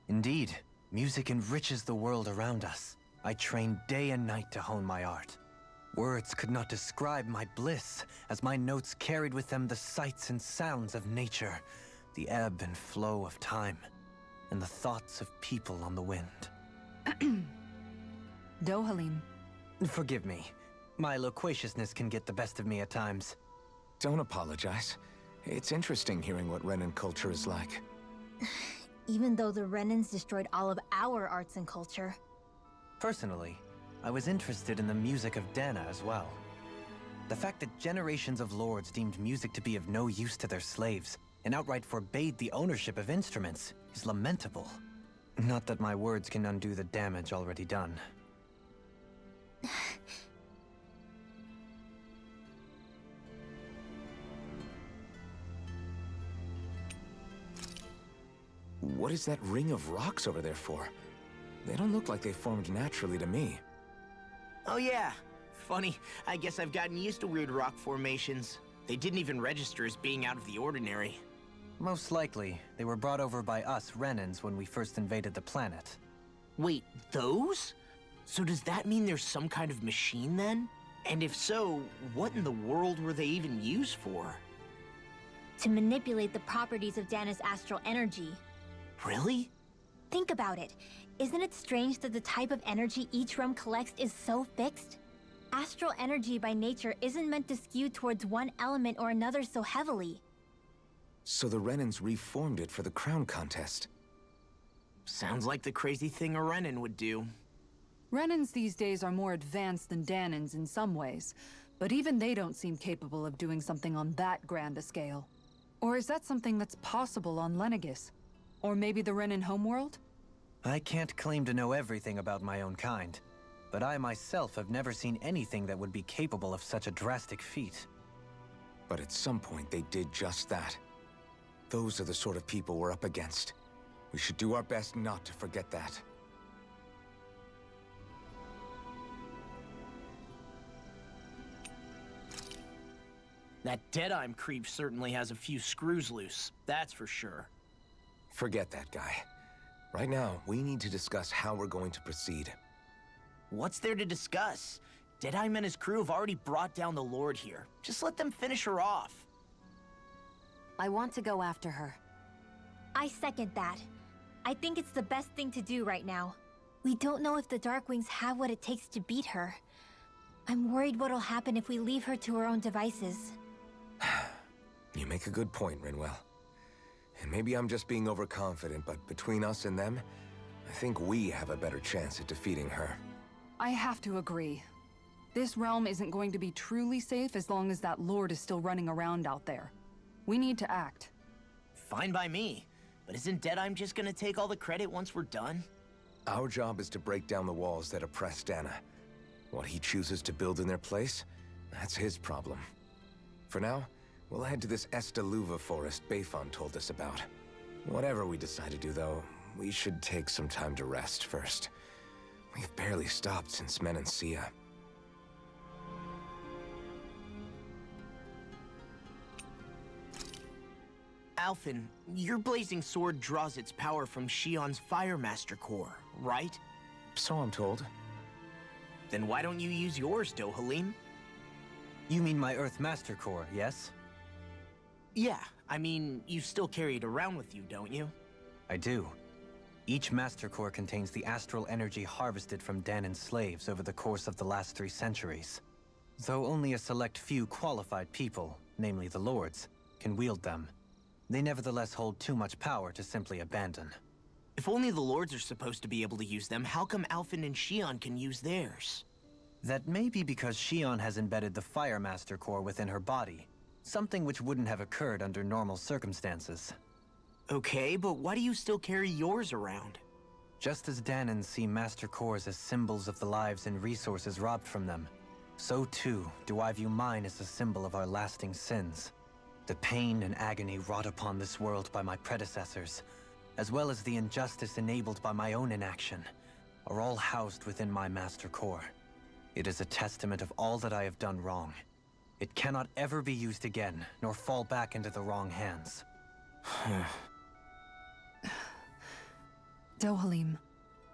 Indeed, music enriches the world around us. I trained day and night to hone my art. Words could not describe my bliss, as my notes carried with them the sights and sounds of nature, the ebb and flow of time, and the thoughts of people on the wind. Dohalim. Forgive me. My loquaciousness can get the best of me at times. Don't apologize. It's interesting hearing what Renan culture is like. Even though the Renans destroyed all of our arts and culture. Personally, I was interested in the music of Dana as well. The fact that generations of lords deemed music to be of no use to their slaves and outright forbade the ownership of instruments is lamentable. Not that my words can undo the damage already done. What is that ring of rocks over there for? They don't look like they formed naturally to me. Oh yeah. Funny, I guess I've gotten used to weird rock formations. They didn't even register as being out of the ordinary. Most likely, they were brought over by us Renans when we first invaded the planet. Wait, those? So does that mean there's some kind of machine then? And if so, what in the world were they even used for? To manipulate the properties of Dana's astral energy. Really? Think about it. Isn't it strange that the type of energy each realm collects is so fixed? Astral energy by nature isn't meant to skew towards one element or another so heavily. So the Renans reformed it for the crown contest. Sounds like the crazy thing a Renan would do. Renans these days are more advanced than Danans in some ways, but even they don't seem capable of doing something on that grand a scale. Or is that something that's possible on Lenegis? Or maybe the Renan homeworld? I can't claim to know everything about my own kind, but I myself have never seen anything that would be capable of such a drastic feat. But at some point they did just that. Those are the sort of people we're up against. We should do our best not to forget that. That Deadeye creep certainly has a few screws loose, that's for sure. Forget that guy. Right now, we need to discuss how we're going to proceed. What's there to discuss? Deadeye and his crew have already brought down the Lord here. Just let them finish her off. I want to go after her. I second that. I think it's the best thing to do right now. We don't know if the Darkwings have what it takes to beat her. I'm worried what'll happen if we leave her to her own devices. You make a good point, Rinwell. And maybe I'm just being overconfident, but between us and them, I think we have a better chance at defeating her. I have to agree. This realm isn't going to be truly safe as long as that Lord is still running around out there. We need to act. Fine by me. But isn't Deadeye just gonna take all the credit once we're done? Our job is to break down the walls that oppress Dana. What he chooses to build in their place, that's his problem. For now, we'll head to this Estaluva forest Bayfon told us about. Whatever we decide to do, though, we should take some time to rest first. We've barely stopped since Menencia. Alphen, your blazing sword draws its power from Shion's Fire Master Core, right? So I'm told. Then why don't you use yours, Dohalim? You mean my Earth Master Core, yes? Yeah, I mean, you still carry it around with you, don't you? I do. Each Master Core contains the astral energy harvested from Danan's slaves over the course of the last 3 centuries. Though only a select few qualified people, namely the Lords, can wield them, they nevertheless hold too much power to simply abandon. If only the Lords are supposed to be able to use them, how come Alphen and Shion can use theirs? That may be because Shion has embedded the Fire Master Core within her body, something which wouldn't have occurred under normal circumstances. Okay, but why do you still carry yours around? Just as Danans see Master Cores as symbols of the lives and resources robbed from them, so too do I view mine as a symbol of our lasting sins. The pain and agony wrought upon this world by my predecessors, as well as the injustice enabled by my own inaction, are all housed within my Master Core. It is a testament of all that I have done wrong. It cannot ever be used again, nor fall back into the wrong hands. Dohalim.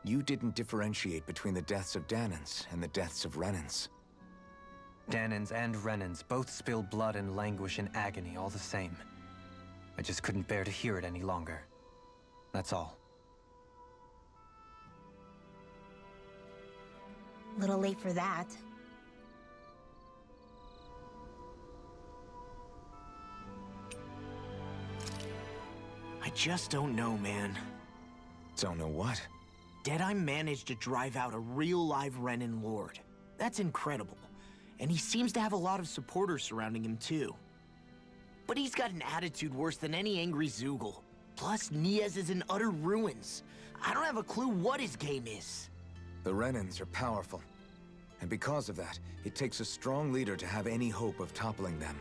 You didn't differentiate between the deaths of Danans and the deaths of Renans. Danans and Renans both spill blood and languish in agony all the same. I just couldn't bear to hear it any longer. That's all. Little late for that. I just don't know, man. Don't know what? Deadeye managed to drive out a real live Renan Lord. That's incredible. And he seems to have a lot of supporters surrounding him too. But he's got an attitude worse than any angry Zoogle. Plus, Niaz is in utter ruins. I don't have a clue what his game is. The Renans are powerful. And because of that, it takes a strong leader to have any hope of toppling them.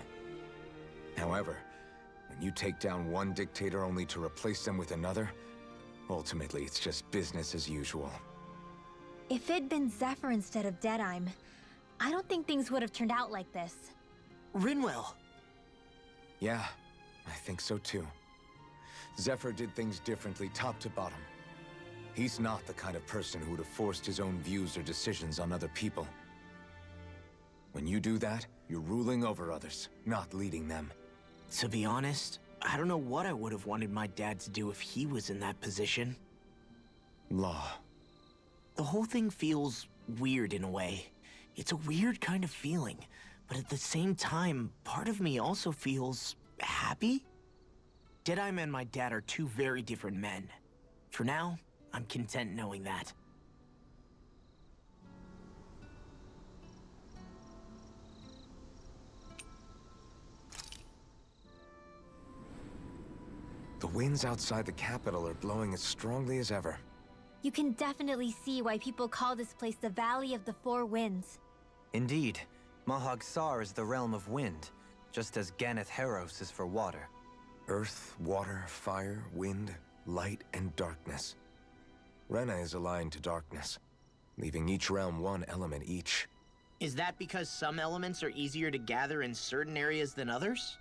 However, when you take down one dictator only to replace them with another, ultimately it's just business as usual. If it'd been Zephyr instead of Deadeye, I don't think things would have turned out like this. Rinwell. Yeah, I think so too. Zephyr did things differently top to bottom. He's not the kind of person who would have forced his own views or decisions on other people. When you do that, you're ruling over others, not leading them. To be honest, I don't know what I would have wanted my dad to do if he was in that position. Law. The whole thing feels weird in a way. It's a weird kind of feeling, but at the same time, part of me also feels happy. Deadeye and my dad are two very different men. For now, I'm content knowing that. The winds outside the capital are blowing as strongly as ever. You can definitely see why people call this place the Valley of the Four Winds. Indeed, Mahag Sar is the realm of wind, just as Ganeth Heros is for water. Earth, water, fire, wind, light, and darkness. Renan is aligned to darkness, leaving each realm one element each. Is that because some elements are easier to gather in certain areas than others?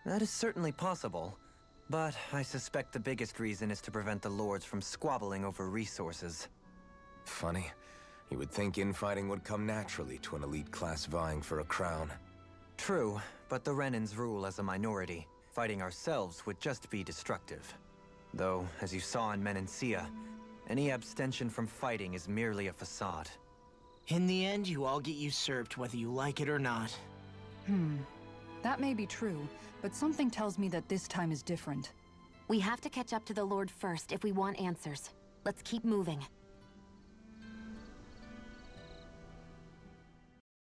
That is certainly possible, but I suspect the biggest reason is to prevent the lords from squabbling over resources. Funny. You would think infighting would come naturally to an elite class vying for a crown. True, but the Renans rule as a minority. Fighting ourselves would just be destructive. Though, as you saw in Menencia, any abstention from fighting is merely a facade. In the end, you all get usurped whether you like it or not. That may be true, but something tells me that this time is different. We have to catch up to the Lord first if we want answers. Let's keep moving.